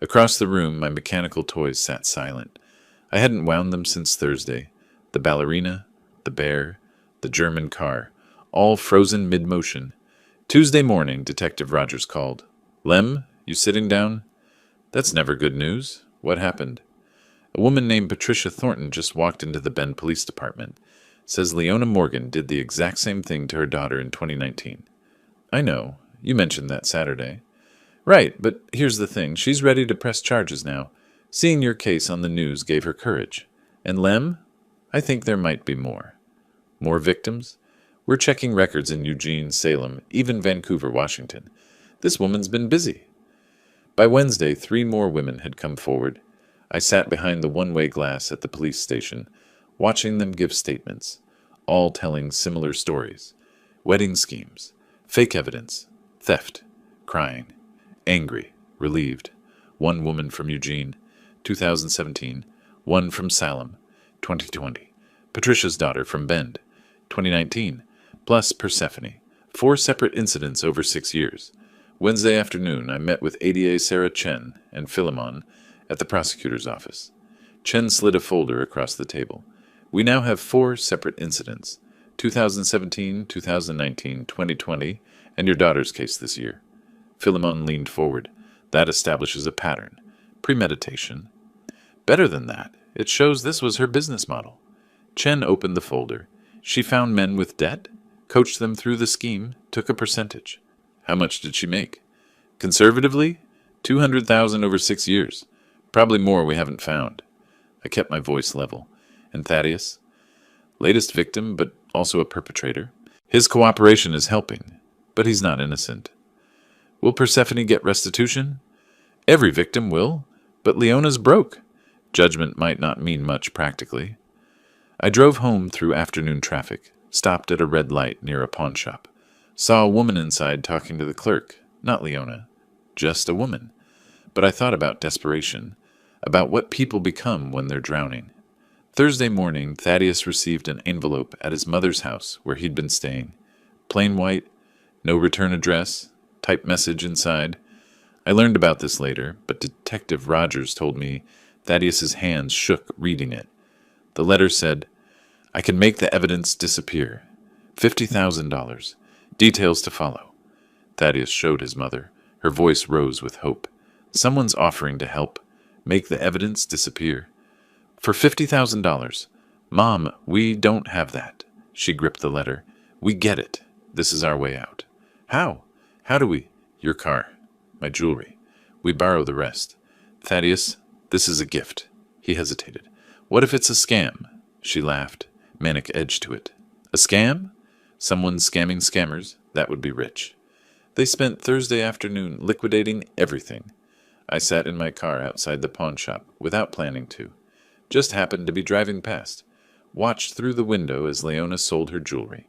Across the room, my mechanical toys sat silent. I hadn't wound them since Thursday. The ballerina, the bear, the German car, all frozen mid-motion. Tuesday morning, Detective Rogers called. "Lem, you sitting down?" "That's never good news. What happened?" "A woman named Patricia Thornton just walked into the Bend Police Department. Says Leona Morgan did the exact same thing to her daughter in 2019. "I know. You mentioned that Saturday." "Right, but here's the thing. She's ready to press charges now. Seeing your case on the news gave her courage. And Lem? I think there might be more." "More victims?" "We're checking records in Eugene, Salem, even Vancouver, Washington. This woman's been busy." By Wednesday, 3 more women had come forward. I sat behind the one-way glass at the police station, watching them give statements, all telling similar stories. Wedding schemes, fake evidence, theft, crying, angry, relieved. One woman from Eugene, 2017. One from Salem, 2020. Patricia's daughter from Bend, 2019. Plus Persephone. 4 separate incidents over 6 years. Wednesday afternoon, I met with ADA Sarah Chen and Philemon at the prosecutor's office. Chen slid a folder across the table. "We now have 4 separate incidents. 2017, 2019, 2020, and your daughter's case this year." Philemon leaned forward. "That establishes a pattern. Premeditation." "Better than that. It shows this was her business model." Chen opened the folder. "She found men with debt, coached them through the scheme, took a percentage." "How much did she make?" "Conservatively, 200,000 over 6 years. Probably more we haven't found." I kept my voice level. "And Thaddeus?" "Latest victim, but also a perpetrator. His cooperation is helping, but he's not innocent." "Will Persephone get restitution?" "Every victim will, but Leona's broke. Judgment might not mean much practically." I drove home through afternoon traffic, stopped at a red light near a pawn shop. Saw a woman inside talking to the clerk, not Leona, just a woman. But I thought about desperation, about what people become when they're drowning. Thursday morning, Thaddeus received an envelope at his mother's house where he'd been staying. Plain white, no return address, typed message inside. I learned about this later, but Detective Rogers told me Thaddeus's hands shook reading it. The letter said, "I can make the evidence disappear. $50,000. Details to follow." Thaddeus showed his mother. Her voice rose with hope. "Someone's offering to help. Make the evidence disappear. For $50,000. Mom, we don't have that." She gripped the letter. "We get it. This is our way out." "How? How do we?" "Your car. My jewelry. We borrow the rest." "Thaddeus, this is a gift." He hesitated. "What if it's a scam?" She laughed, manic edge to it. "A scam? Someone scamming scammers? That would be rich." They spent Thursday afternoon liquidating everything. I sat in my car outside the pawn shop without planning to. Just happened to be driving past. Watched through the window as Leona sold her jewelry.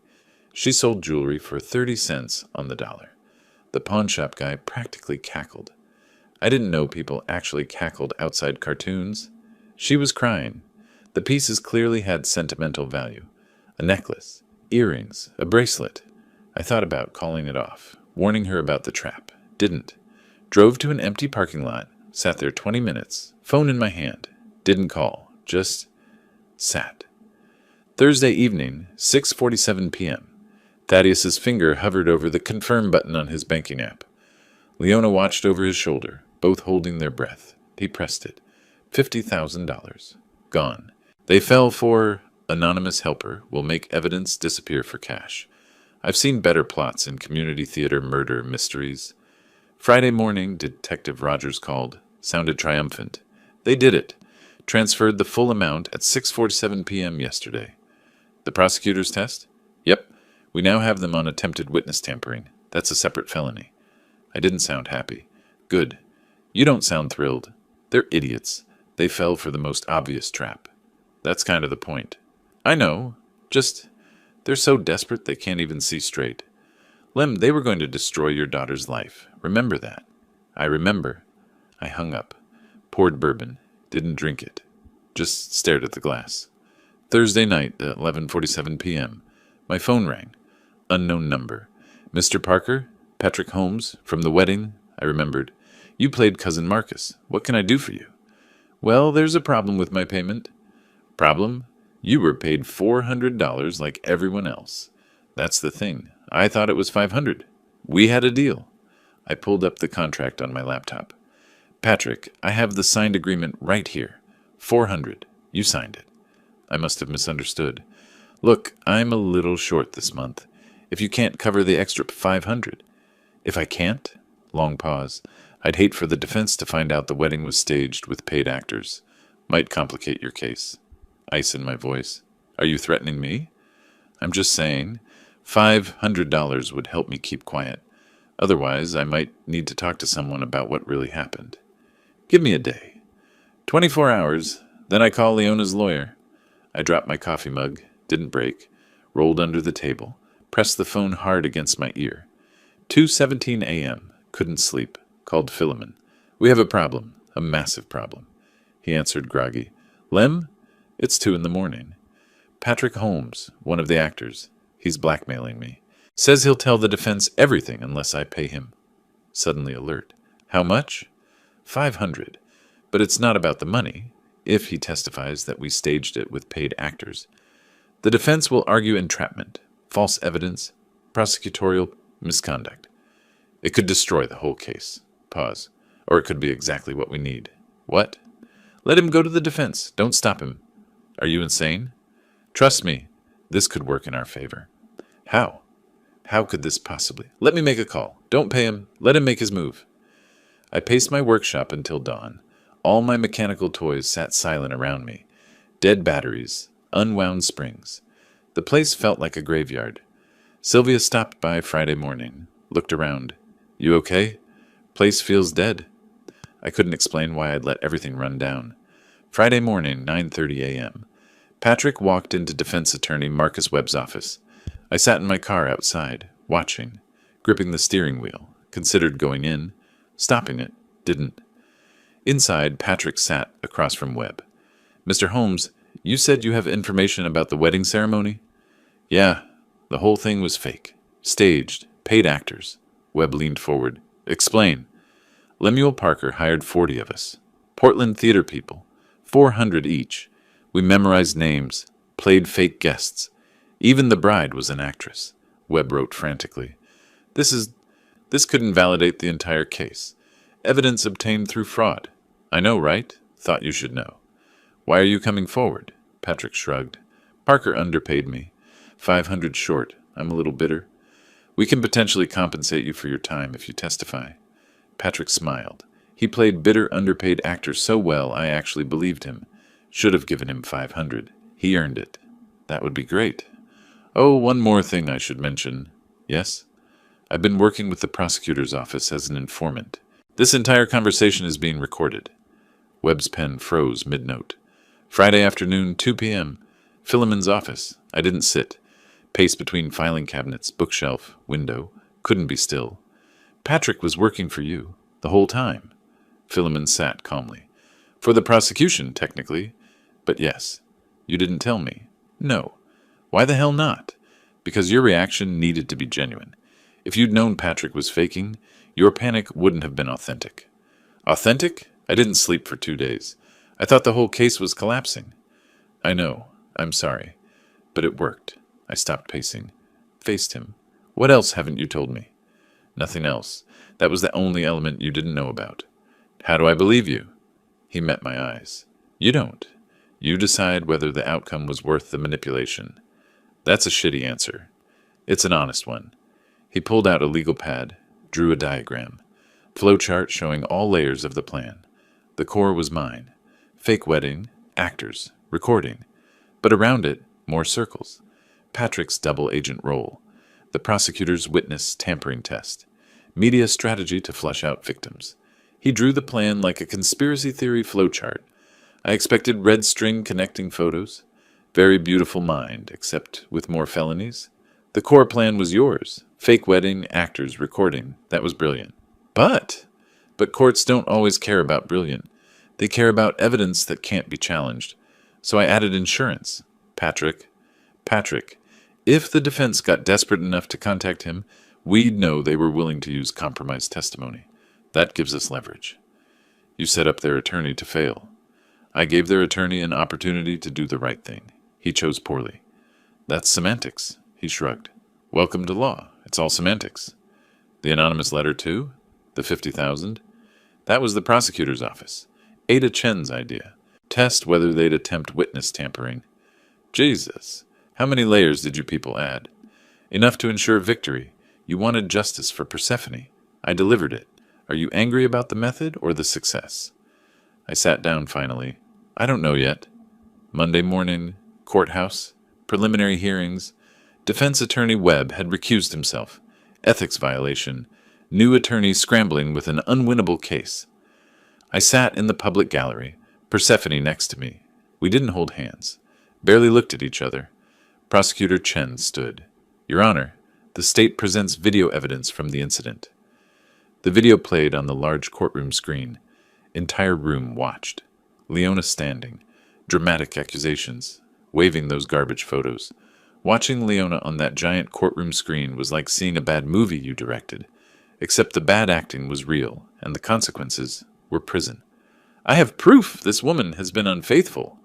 She sold jewelry for 30 cents on the dollar. The pawn shop guy practically cackled. I didn't know people actually cackled outside cartoons. She was crying. The pieces clearly had sentimental value. A necklace, earrings, a bracelet. I thought about calling it off, warning her about the trap. Didn't. Drove to an empty parking lot, sat there 20 minutes, phone in my hand. Didn't call, just sat. Thursday evening, 6:47 p.m. Thaddeus's finger hovered over the confirm button on his banking app. Leona watched over his shoulder, both holding their breath. He pressed it. $50,000. Gone. They fell for anonymous helper will make evidence disappear for cash. I've seen better plots in community theater murder mysteries. Friday morning, Detective Rogers called. Sounded triumphant. They did it. Transferred the full amount at 6:47 p.m. yesterday. The prosecutor's test? Yep. We now have them on attempted witness tampering. That's a separate felony. I didn't sound happy. Good. You don't sound thrilled. They're idiots. They fell for the most obvious trap. That's kind of the point. I know. Just, they're so desperate they can't even see straight. Lem, they were going to destroy your daughter's life. Remember that. I remember. I hung up. Poured bourbon. Didn't drink it. Just stared at the glass. Thursday night at 11:47 p.m. My phone rang. Unknown number. Mr. Parker? Patrick Holmes? From the wedding? I remembered. You played Cousin Marcus. What can I do for you? Well, there's a problem with my payment. Problem? You were paid $400 like everyone else. That's the thing. I thought it was $500. We had a deal. I pulled up the contract on my laptop. Patrick, I have the signed agreement right here. $400. You signed it. I must have misunderstood. Look, I'm a little short this month. If you can't cover the extra $500. If I can't? Long pause. I'd hate for the defense to find out the wedding was staged with paid actors. Might complicate your case. Ice in my voice. Are you threatening me? I'm just saying. $500 would help me keep quiet. Otherwise, I might need to talk to someone about what really happened. Give me a day. 24 hours. Then I call Leona's lawyer. I dropped my coffee mug, didn't break, rolled under the table, pressed the phone hard against my ear. 2:17 a.m. Couldn't sleep. Called Philemon. We have a problem. A massive problem. He answered groggy. Lem? It's 2 in the morning. Patrick Holmes, one of the actors. He's blackmailing me. Says he'll tell the defense everything unless I pay him. Suddenly alert. How much? $500. But it's not about the money, if he testifies that we staged it with paid actors. The defense will argue entrapment, false evidence, prosecutorial misconduct. It could destroy the whole case. Pause. Or it could be exactly what we need. What? Let him go to the defense. Don't stop him. Are you insane? Trust me, this could work in our favor. How? How could this possibly? Let me make a call. Don't pay him. Let him make his move. I paced my workshop until dawn. All my mechanical toys sat silent around me. Dead batteries, unwound springs. The place felt like a graveyard. Sylvia stopped by Friday morning, looked around. You okay? Place feels dead. I couldn't explain why I'd let everything run down. Friday morning, 9:30 a.m. Patrick walked into defense attorney Marcus Webb's office. I sat in my car outside, watching, gripping the steering wheel, considered going in, stopping it, didn't. Inside, Patrick sat across from Webb. Mr. Holmes, you said you have information about the wedding ceremony? Yeah, the whole thing was fake. Staged, paid actors. Webb leaned forward. Explain. Lemuel Parker hired 40 of us. Portland theater people. 400 each. We memorized names, played fake guests. Even the bride was an actress. Webb wrote frantically. This could invalidate the entire case. Evidence obtained through fraud. I know, right? Thought you should know. Why are you coming forward? Patrick shrugged. Parker underpaid me. 500 short. I'm a little bitter. We can potentially compensate you for your time if you testify. Patrick smiled. He played bitter, underpaid actor so well I actually believed him. Should have given him 500. He earned it. That would be great. Oh, one more thing I should mention. Yes? I've been working with the prosecutor's office as an informant. This entire conversation is being recorded. Webb's pen froze mid-note. Friday afternoon, 2 p.m. Philemon's office. I didn't sit. Paced between filing cabinets, bookshelf, window. Couldn't be still. Patrick was working for you. The whole time. Philemon sat calmly. For the prosecution, technically. But yes. You didn't tell me. No. Why the hell not? Because your reaction needed to be genuine. If you'd known Patrick was faking, your panic wouldn't have been authentic. Authentic? I didn't sleep for 2 days. I thought the whole case was collapsing. I know. I'm sorry. But it worked. I stopped pacing. Faced him. What else haven't you told me? Nothing else. That was the only element you didn't know about. How do I believe you? He met my eyes. You don't. You decide whether the outcome was worth the manipulation. That's a shitty answer. It's an honest one. He pulled out a legal pad, drew a diagram. Flowchart showing all layers of the plan. The core was mine. Fake wedding, actors, recording. But around it, more circles. Patrick's double agent role. The prosecutor's witness tampering test. Media strategy to flush out victims. He drew the plan like a conspiracy theory flowchart. I expected red string connecting photos. Very beautiful mind, except with more felonies. The core plan was yours. Fake wedding, actors, recording. That was brilliant. But courts don't always care about brilliant. They care about evidence that can't be challenged. So I added insurance. Patrick, if the defense got desperate enough to contact him, we'd know they were willing to use compromised testimony. That gives us leverage. You set up their attorney to fail. I gave their attorney an opportunity to do the right thing. He chose poorly. That's semantics, he shrugged. Welcome to law. It's all semantics. The anonymous letter, too? The 50,000? That was the prosecutor's office. Ada Chen's idea. Test whether they'd attempt witness tampering. Jesus. How many layers did you people add? Enough to ensure victory. You wanted justice for Persephone. I delivered it. Are you angry about the method or the success? I sat down finally. I don't know yet. Monday morning, courthouse, preliminary hearings. Defense attorney Webb had recused himself. Ethics violation. New attorney scrambling with an unwinnable case. I sat in the public gallery, Persephone next to me. We didn't hold hands. Barely looked at each other. Prosecutor Chen stood. Your Honor, the state presents video evidence from the incident. The video played on the large courtroom screen. Entire room watched. Leona standing. Dramatic accusations. Waving those garbage photos. Watching Leona on that giant courtroom screen was like seeing a bad movie you directed. Except the bad acting was real, and the consequences were prison. I have proof this woman has been unfaithful.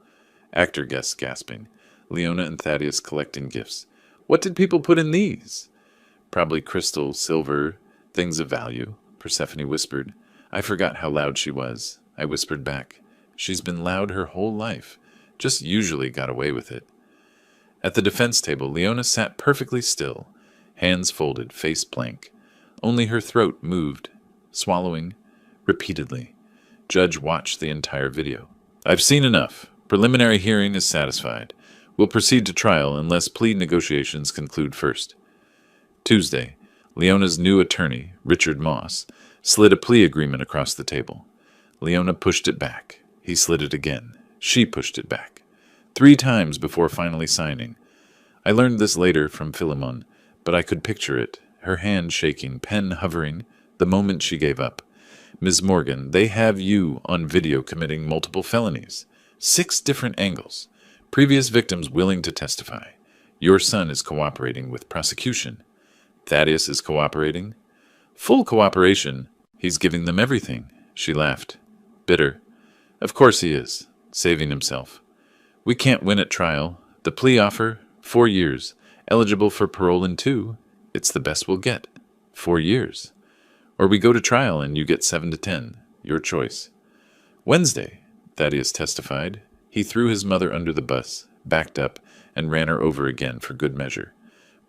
Actor guests gasping. Leona and Thaddeus collecting gifts. What did people put in these? Probably crystal, silver, things of value, Persephone whispered. I forgot how loud she was. I whispered back. She's been loud her whole life. Just usually got away with it. At the defense table, Leona sat perfectly still, hands folded, face blank. Only her throat moved, swallowing, repeatedly. Judge watched the entire video. I've seen enough. Preliminary hearing is satisfied. We'll proceed to trial unless plea negotiations conclude first. Tuesday, Leona's new attorney, Richard Moss, slid a plea agreement across the table. Leona pushed it back. He slid it again. She pushed it back. 3 times before finally signing. I learned this later from Philemon, but I could picture it, her hand shaking, pen hovering, the moment she gave up. Ms. Morgan, they have you on video committing multiple felonies. 6 different angles. Previous victims willing to testify. Your son is cooperating with prosecution. Thaddeus is cooperating. Full cooperation. He's giving them everything. She laughed. Bitter. Of course he is. Saving himself. We can't win at trial. The plea offer, 4 years. Eligible for parole in 2. It's the best we'll get. 4 years. Or we go to trial and you get 7 to 10. Your choice. Wednesday, Thaddeus testified. He threw his mother under the bus, backed up, and ran her over again for good measure.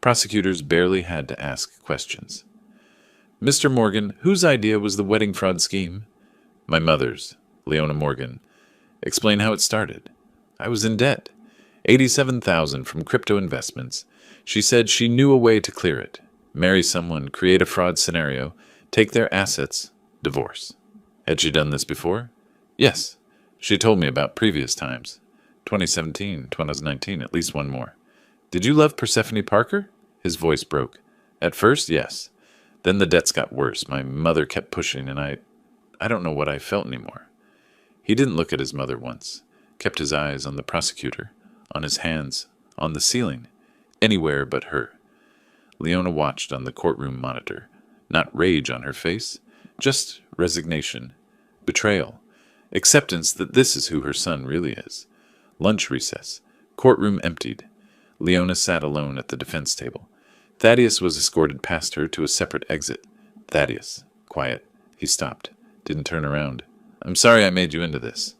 Prosecutors barely had to ask questions. Mr. Morgan, whose idea was the wedding fraud scheme? My mother's, Leona Morgan. Explain how it started. I was in debt. $87,000 from crypto investments. She said she knew a way to clear it. Marry someone, create a fraud scenario, take their assets, divorce. Had she done this before? Yes. She told me about previous times. 2017, 2019, at least one more. Did you love Persephone Parker? His voice broke. At first, yes. Then the debts got worse. My mother kept pushing, and I I don't know what I felt anymore. He didn't look at his mother once, kept his eyes on the prosecutor, on his hands, on the ceiling, anywhere but her. Leona watched on the courtroom monitor, not rage on her face, just resignation, betrayal, acceptance that this is who her son really is. Lunch recess, courtroom emptied. Leona sat alone at the defense table. Thaddeus was escorted past her to a separate exit. Thaddeus, quiet. He stopped, didn't turn around. I'm sorry I made you into this.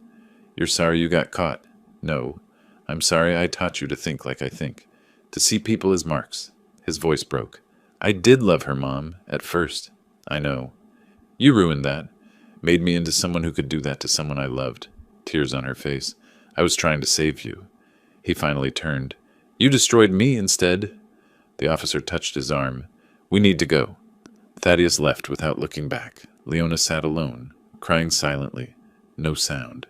You're sorry you got caught. No. I'm sorry I taught you to think like I think. To see people as marks. His voice broke. I did love her, Mom, at first. I know. You ruined that. Made me into someone who could do that to someone I loved. Tears on her face. I was trying to save you. He finally turned. You destroyed me instead. The officer touched his arm. We need to go. Thaddeus left without looking back. Leona sat alone, crying silently. No sound.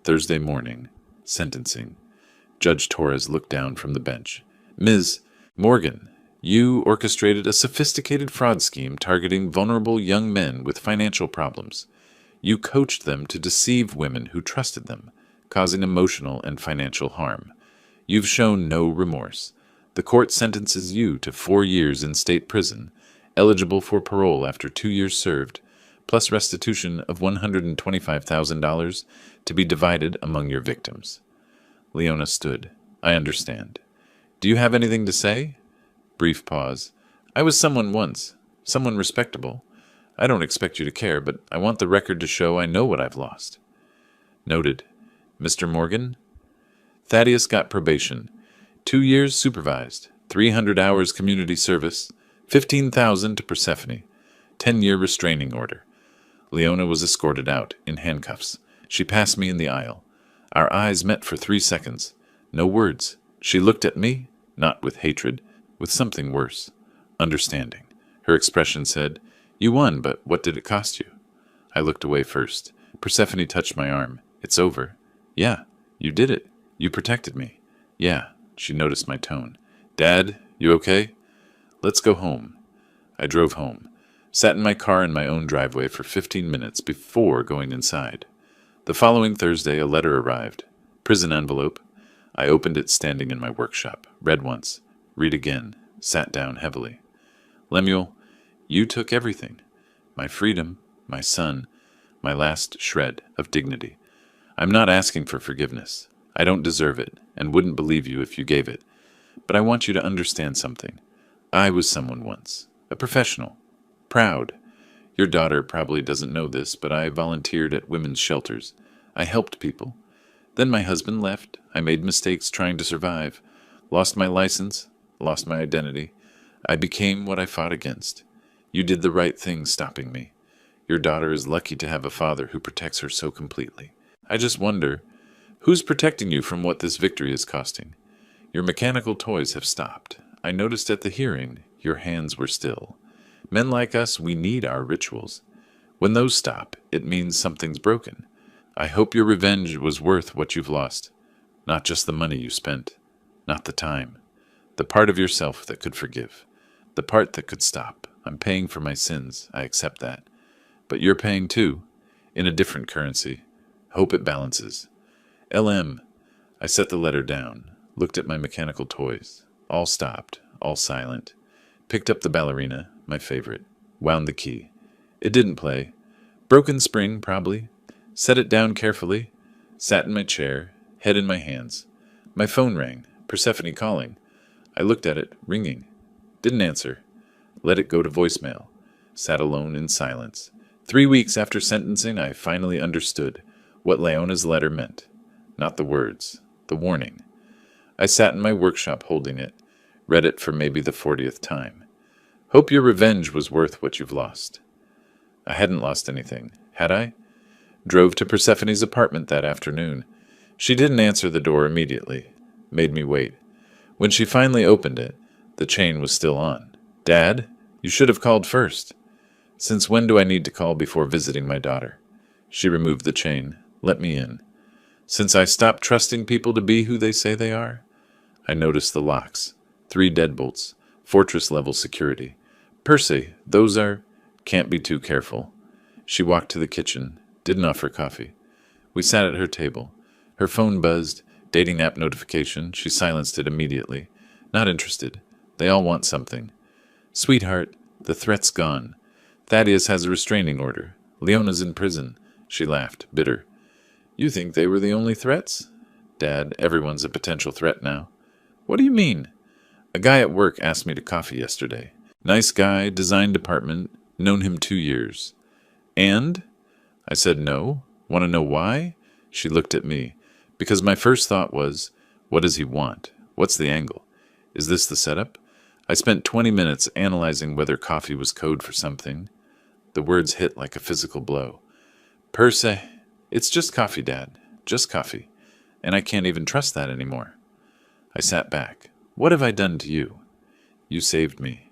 Thursday morning. Sentencing. Judge Torres looked down from the bench. Ms. Morgan, you orchestrated a sophisticated fraud scheme targeting vulnerable young men with financial problems. You coached them to deceive women who trusted them, causing emotional and financial harm. You've shown no remorse. The court sentences you to 4 years in state prison, eligible for parole after 2 years served, plus restitution of $125,000 to be divided among your victims. Leona stood. I understand. Do you have anything to say? Brief pause. I was someone once, someone respectable. I don't expect you to care, but I want the record to show I know what I've lost. Noted. Mr. Morgan? Thaddeus got probation. 2 years supervised, 300 hours community service, $15,000 to Persephone, 10-year restraining order. Leona was escorted out, in handcuffs. She passed me in the aisle. Our eyes met for 3 seconds. No words. She looked at me, not with hatred, with something worse. Understanding. Her expression said, You won, but what did it cost you? I looked away first. Persephone touched my arm. It's over. Yeah, you did it. You protected me. Yeah, she noticed my tone. Dad, you okay? Let's go home. I drove home. Sat in my car in my own driveway for 15 minutes before going inside. The following Thursday, a letter arrived. Prison envelope. I opened it standing in my workshop. Read once. Read again. Sat down heavily. Lemuel, you took everything. My freedom, my son, my last shred of dignity. I'm not asking for forgiveness. I don't deserve it, and wouldn't believe you if you gave it. But I want you to understand something. I was someone once. A professional. Proud. Your daughter probably doesn't know this, but I volunteered at women's shelters. I helped people. Then my husband left. I made mistakes trying to survive. Lost my license. Lost my identity. I became what I fought against. You did the right thing stopping me. Your daughter is lucky to have a father who protects her so completely. I just wonder, who's protecting you from what this victory is costing? Your mechanical toys have stopped. I noticed at the hearing, your hands were still. Men like us, we need our rituals. When those stop, it means something's broken. I hope your revenge was worth what you've lost. Not just the money you spent. Not the time. The part of yourself that could forgive. The part that could stop. I'm paying for my sins. I accept that. But you're paying too. In a different currency. Hope it balances. LM. I set the letter down. Looked at my mechanical toys. All stopped. All silent. Picked up the ballerina, my favorite. Wound the key. It didn't play. Broken spring, probably. Set it down carefully. Sat in my chair, head in my hands. My phone rang. Persephone calling. I looked at it, ringing. Didn't answer. Let it go to voicemail. Sat alone in silence. 3 weeks after sentencing, I finally understood what Leona's letter meant. Not the words, the warning. I sat in my workshop holding it, read it for maybe the 40th time. Hope your revenge was worth what you've lost. I hadn't lost anything, had I? Drove to Persephone's apartment that afternoon. She didn't answer the door immediately. Made me wait. When she finally opened it, the chain was still on. Dad, you should have called first. Since when do I need to call before visiting my daughter? She removed the chain. Let me in. Since I stopped trusting people to be who they say they are? I noticed the locks. 3 deadbolts. Fortress-level security. Percy, those are... Can't be too careful. She walked to the kitchen, didn't offer coffee. We sat at her table. Her phone buzzed, dating app notification. She silenced it immediately. Not interested. They all want something. Sweetheart, the threat's gone. Thaddeus has a restraining order. Leona's in prison. She laughed, bitter. You think they were the only threats? Dad, everyone's a potential threat now. What do you mean? A guy at work asked me to coffee yesterday. Nice guy, design department, known him 2 years. And? I said no. Want to know why? She looked at me. Because my first thought was, what does he want? What's the angle? Is this the setup? I spent 20 minutes analyzing whether coffee was code for something. The words hit like a physical blow. Per se, it's just coffee, Dad. Just coffee. And I can't even trust that anymore. I sat back. What have I done to you? You saved me.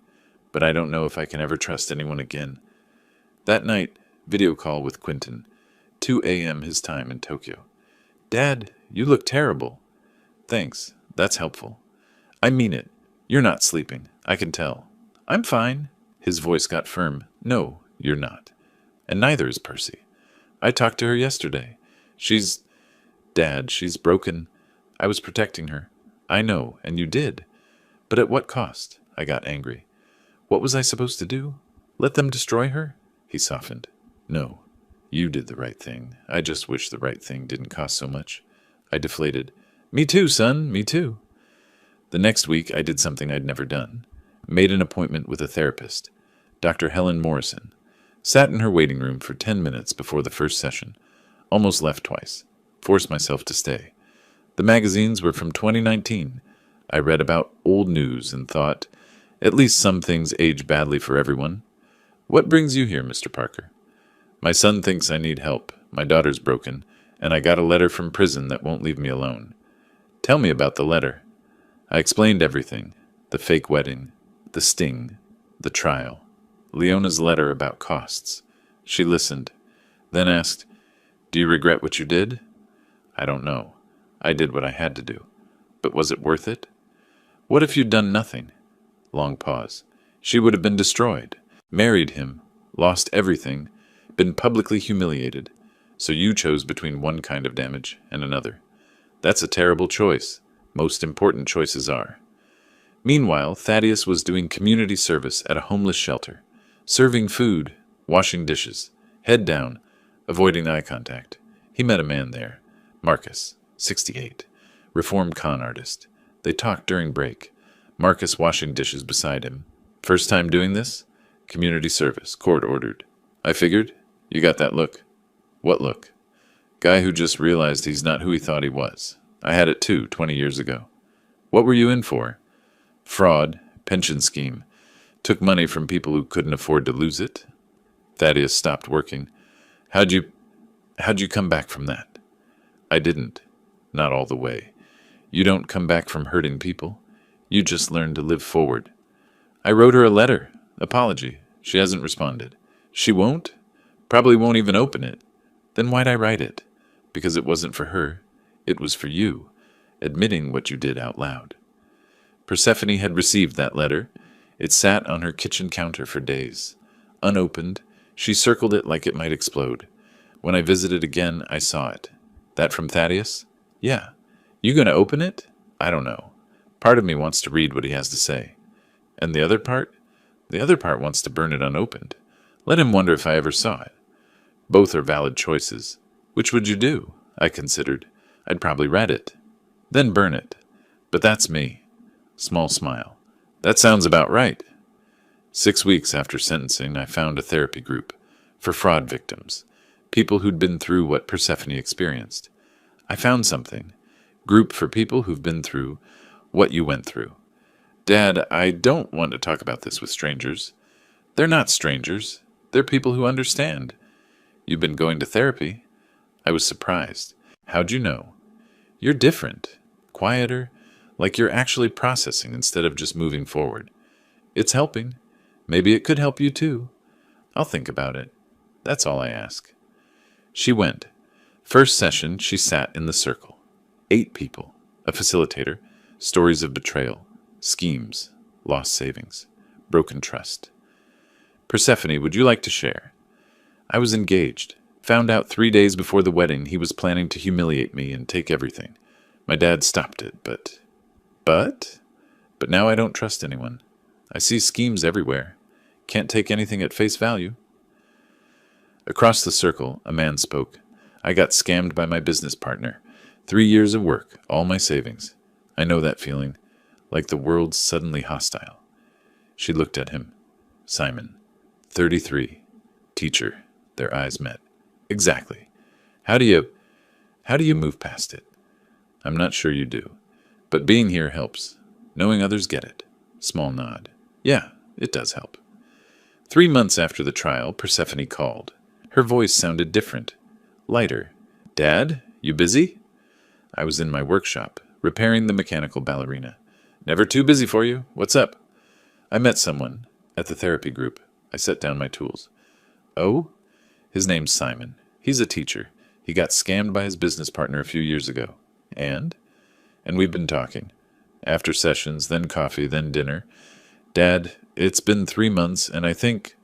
But I don't know if I can ever trust anyone again. That night, video call with Quentin. 2 a.m. his time in Tokyo. Dad, you look terrible. Thanks. That's helpful. I mean it. You're not sleeping. I can tell. I'm fine. His voice got firm. No, you're not. And neither is Percy. I talked to her yesterday. Dad, she's broken. I was protecting her. I know, and you did. But at what cost? I got angry. What was I supposed to do? Let them destroy her? He softened. No, you did the right thing. I just wish the right thing didn't cost so much. I deflated. Me too, son, me too. The next week, I did something I'd never done. Made an appointment with a therapist, Dr. Helen Morrison. Sat in her waiting room for 10 minutes before the first session. Almost left twice. Forced myself to stay. The magazines were from 2019. I read about old news and thought, at least some things age badly for everyone. What brings you here, Mr. Parker? My son thinks I need help. My daughter's broken, and I got a letter from prison that won't leave me alone. Tell me about the letter. I explained everything. The fake wedding, the sting, the trial, Leona's letter about costs. She listened, then asked, Do you regret what you did? I don't know. I did what I had to do. But was it worth it? What if you'd done nothing? Long pause. She would have been destroyed, married him, lost everything, been publicly humiliated. So you chose between one kind of damage and another. That's a terrible choice. Most important choices are. Meanwhile, Thaddeus was doing community service at a homeless shelter, serving food, washing dishes, head down, avoiding eye contact. He met a man there, Marcus, 68, reformed con artist. They talked during break, Marcus washing dishes beside him. First time doing this? Community service, court ordered. I figured, you got that look. What look? Guy who just realized he's not who he thought he was. I had it too, 20 years ago. What were you in for? Fraud, pension scheme. Took money from people who couldn't afford to lose it. Thaddeus stopped working. How'd you come back from that? I didn't. Not all the way. You don't come back from hurting people. You just learn to live forward. I wrote her a letter. Apology. She hasn't responded. She won't? Probably won't even open it. Then why'd I write it? Because it wasn't for her. It was for you, admitting what you did out loud. Persephone had received that letter. It sat on her kitchen counter for days. Unopened, she circled it like it might explode. When I visited again, I saw it. That from Thaddeus? Yeah. You gonna open it? I don't know. Part of me wants to read what he has to say. And the other part? The other part wants to burn it unopened. Let him wonder if I ever saw it. Both are valid choices. Which would you do? I considered. I'd probably read it. Then burn it. But that's me. Small smile. That sounds about right. 6 weeks after sentencing, I found a therapy group for fraud victims, people who'd been through what Persephone experienced. I found something. Group for people who've been through what you went through. Dad, I don't want to talk about this with strangers. They're not strangers. They're people who understand. You've been going to therapy. I was surprised. How'd you know? You're different, quieter, like you're actually processing instead of just moving forward. It's helping. Maybe it could help you too. I'll think about it. That's all I ask. She went. First session, she sat in the circle. 8 people, a facilitator, stories of betrayal, schemes, lost savings, broken trust. Persephone, would you like to share? I was engaged. Found out 3 days before the wedding he was planning to humiliate me and take everything. My dad stopped it, But? But now I don't trust anyone. I see schemes everywhere. Can't take anything at face value. Across the circle, a man spoke. I got scammed by my business partner. 3 years of work, all my savings. I know that feeling, like the world's suddenly hostile. She looked at him. Simon, 33, teacher. Their eyes met. Exactly. How do you move past it? I'm not sure you do. But being here helps. Knowing others get it. Small nod. Yeah, it does help. 3 months after the trial, Persephone called. Her voice sounded different. Lighter. Dad, you busy? I was in my workshop, repairing the mechanical ballerina. Never too busy for you. What's up? I met someone at the therapy group. I set down my tools. Oh? His name's Simon. He's a teacher. He got scammed by his business partner a few years ago. And we've been talking. After sessions, then coffee, then dinner. Dad, it's been 3 months, and I think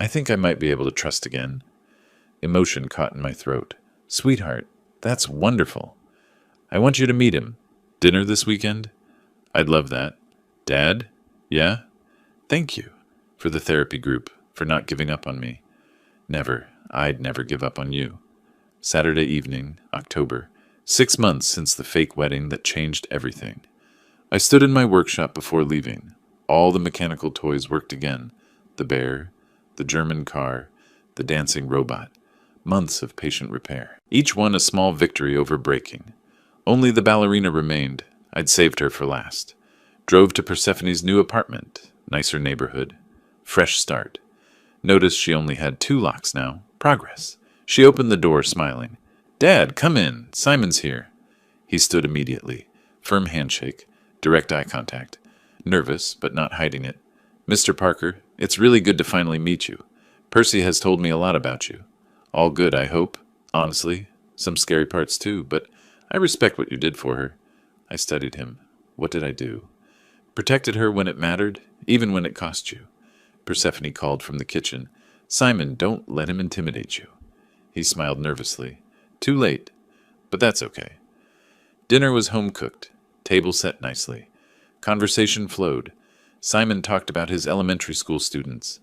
I might be able to trust again. Emotion caught in my throat. Sweetheart, that's wonderful. I want you to meet him. Dinner this weekend? I'd love that. Dad? Yeah? Thank you. For the therapy group, for not giving up on me. Never. I'd never give up on you. Saturday evening, October. 6 months since the fake wedding that changed everything. I stood in my workshop before leaving. All the mechanical toys worked again. The bear, the German car, the dancing robot. Months of patient repair. Each one a small victory over breaking. Only the ballerina remained. I'd saved her for last. Drove to Persephone's new apartment. Nicer neighborhood. Fresh start. Noticed she only had 2 locks now. Progress. She opened the door, smiling. Dad, come in. Simon's here. He stood immediately. Firm handshake. Direct eye contact. Nervous, but not hiding it. Mr. Parker, it's really good to finally meet you. Percy has told me a lot about you. All good, I hope. Honestly, some scary parts too, but I respect what you did for her. I studied him. What did I do? Protected her when it mattered, even when it cost you. Persephone called from the kitchen. Simon, don't let him intimidate you. He smiled nervously. Too late, but that's okay. Dinner was home-cooked. Table set nicely. Conversation flowed. Simon talked about his elementary school students.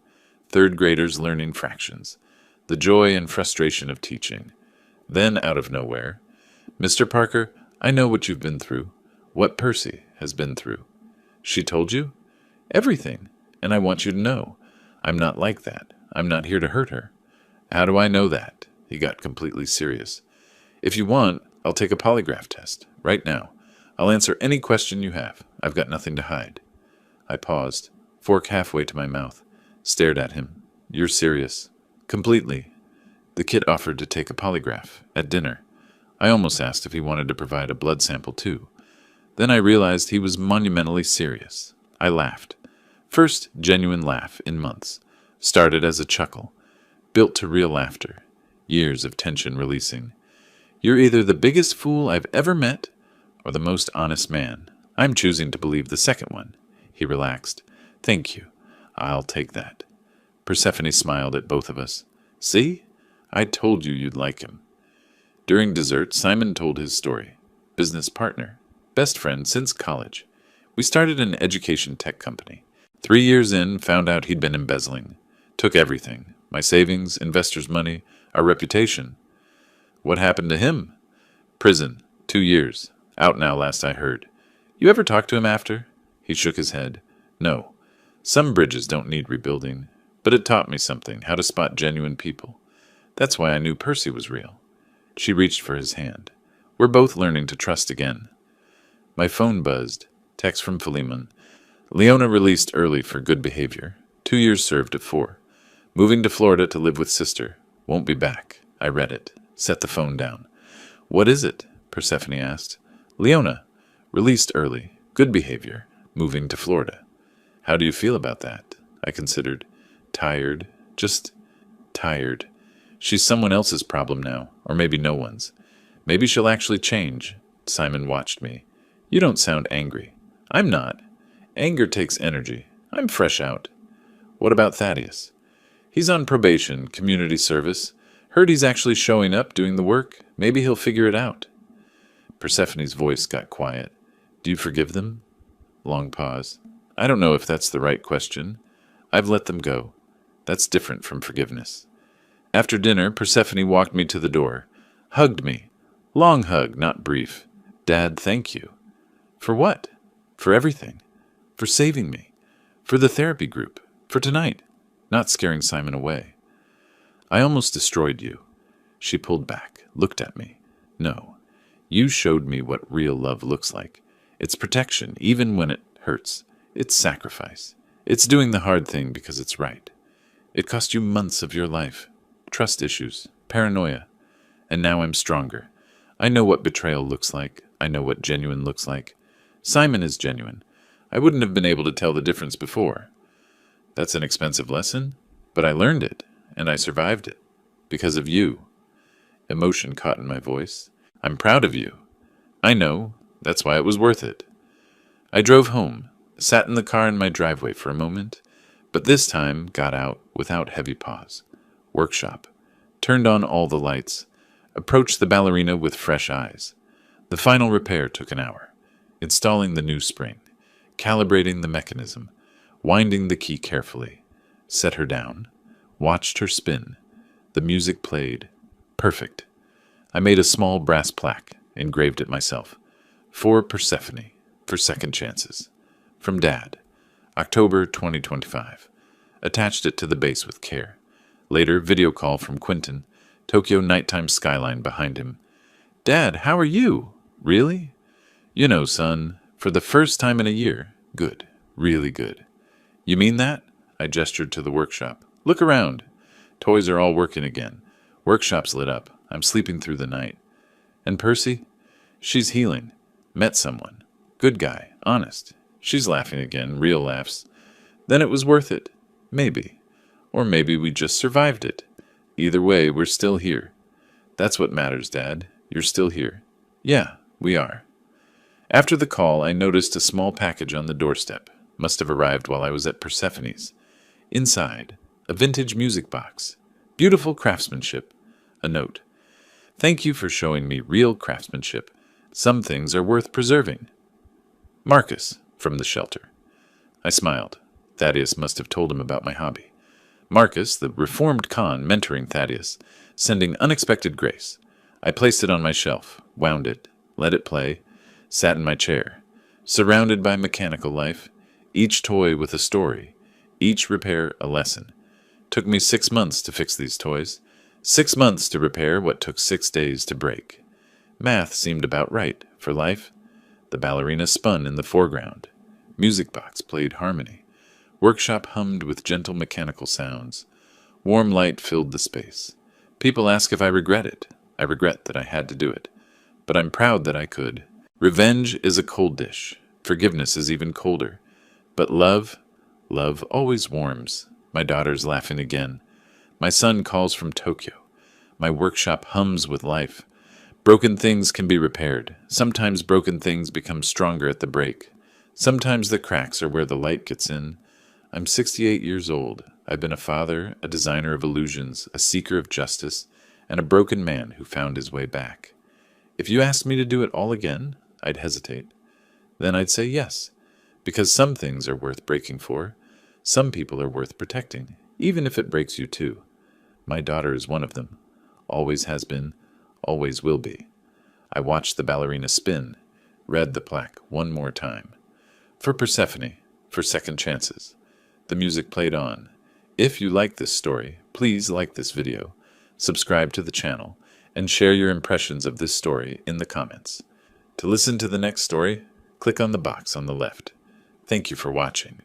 3rd graders learning fractions. The joy and frustration of teaching. Then, out of nowhere, Mr. Parker, I know what you've been through. What Percy has been through. She told you? Everything. And I want you to know. I'm not like that. I'm not here to hurt her. How do I know that? He got completely serious. If you want, I'll take a polygraph test. Right now. I'll answer any question you have. I've got nothing to hide. I paused, fork halfway to my mouth, stared at him. You're serious? Completely. The kid offered to take a polygraph at dinner. I almost asked if he wanted to provide a blood sample too. Then I realized he was monumentally serious. I laughed. First genuine laugh in months. Started as a chuckle. Built to real laughter. Years of tension releasing. You're either the biggest fool I've ever met or the most honest man. I'm choosing to believe the second one. He relaxed. Thank you. I'll take that. Persephone smiled at both of us. See? I told you you'd like him. During dessert, Simon told his story. Business partner. Best friend since college. We started an education tech company. 3 years in, found out he'd been embezzling. Took everything. My savings, investors' money, our reputation. What happened to him? Prison. 2 years. Out now, last I heard. You ever talk to him after? He shook his head. No. Some bridges don't need rebuilding. But it taught me something, how to spot genuine people. That's why I knew Percy was real. She reached for his hand. We're both learning to trust again. My phone buzzed. Text from Philemon. Leona released early for good behavior. 2 years served of 4. Moving to Florida to live with sister. Won't be back. I read it. Set the phone down. What is it? Persephone asked. Leona. Released early. Good behavior. Moving to Florida. How do you feel about that? I considered. Tired. Just tired. She's someone else's problem now, or maybe no one's. Maybe she'll actually change. Simon watched me. You don't sound angry. I'm not. Anger takes energy. I'm fresh out. What about Thaddeus? He's on probation, community service. Heard he's actually showing up, doing the work. Maybe he'll figure it out. Persephone's voice got quiet. Do you forgive them? Long pause. I don't know if that's the right question. I've let them go. That's different from forgiveness. After dinner, Persephone walked me to the door. Hugged me. Long hug, not brief. Dad, thank you. For what? For everything. For saving me. For the therapy group. For tonight. Not scaring Simon away. I almost destroyed you. She pulled back, looked at me. No. You showed me what real love looks like. It's protection, even when it hurts. It's sacrifice. It's doing the hard thing because it's right. It cost you months of your life. Trust issues. Paranoia. And now I'm stronger. I know what betrayal looks like. I know what genuine looks like. Simon is genuine. I wouldn't have been able to tell the difference before. That's an expensive lesson, but I learned it, and I survived it. Because of you. Emotion caught in my voice. I'm proud of you. I know. That's why it was worth it. I drove home, sat in the car in my driveway for a moment, but this time got out without heavy pause. Workshop. Turned on all the lights. Approached the ballerina with fresh eyes. The final repair took an hour. Installing the new spring. Calibrating the mechanism. Winding the key carefully. Set her down. Watched her spin. The music played. Perfect. I made a small brass plaque. Engraved it myself. For Persephone. For second chances. From Dad. October 2025. Attached it to the base with care. Later, video call from Quentin. Tokyo nighttime skyline behind him. Dad, how are you? Really? You know, son, for the first time in a year. Good. Really good. You mean that? I gestured to the workshop. Look around. Toys are all working again. Workshop's lit up. I'm sleeping through the night. And Percy? She's healing. Met someone. Good guy. Honest. She's laughing again. Real laughs. Then it was worth it. Maybe. Or maybe we just survived it. Either way, we're still here. That's what matters, Dad. You're still here. Yeah, we are. After the call, I noticed a small package on the doorstep. Must have arrived while I was at Persephone's. Inside, a vintage music box. Beautiful craftsmanship. A note. Thank you for showing me real craftsmanship. Some things are worth preserving. Marcus, from the shelter. I smiled. Thaddeus must have told him about my hobby. Marcus, the reformed con, mentoring Thaddeus, sending unexpected grace. I placed it on my shelf, wound it, let it play, sat in my chair, surrounded by mechanical life, each toy with a story, each repair a lesson. Took me 6 months to fix these toys, 6 months to repair what took 6 days to break. Math seemed about right for life. The ballerina spun in the foreground. Music box played harmony. Workshop hummed with gentle mechanical sounds. Warm light filled the space. People ask if I regret it. I regret that I had to do it. But I'm proud that I could. Revenge is a cold dish. Forgiveness is even colder. But love always warms. My daughter's laughing again. My son calls from Tokyo. My workshop hums with life. Broken things can be repaired. Sometimes broken things become stronger at the break. Sometimes the cracks are where the light gets in. I'm 68 years old. I've been a father, a designer of illusions, a seeker of justice, and a broken man who found his way back. If you asked me to do it all again, I'd hesitate. Then I'd say yes, because some things are worth breaking for. Some people are worth protecting, even if it breaks you too. My daughter is one of them. Always has been, always will be. I watched the ballerina spin, read the plaque one more time. For Persephone, for second chances. The music played on. If you like this story, please like this video, subscribe to the channel, and share your impressions of this story in the comments. To listen to the next story, click on the box on the left. Thank you for watching.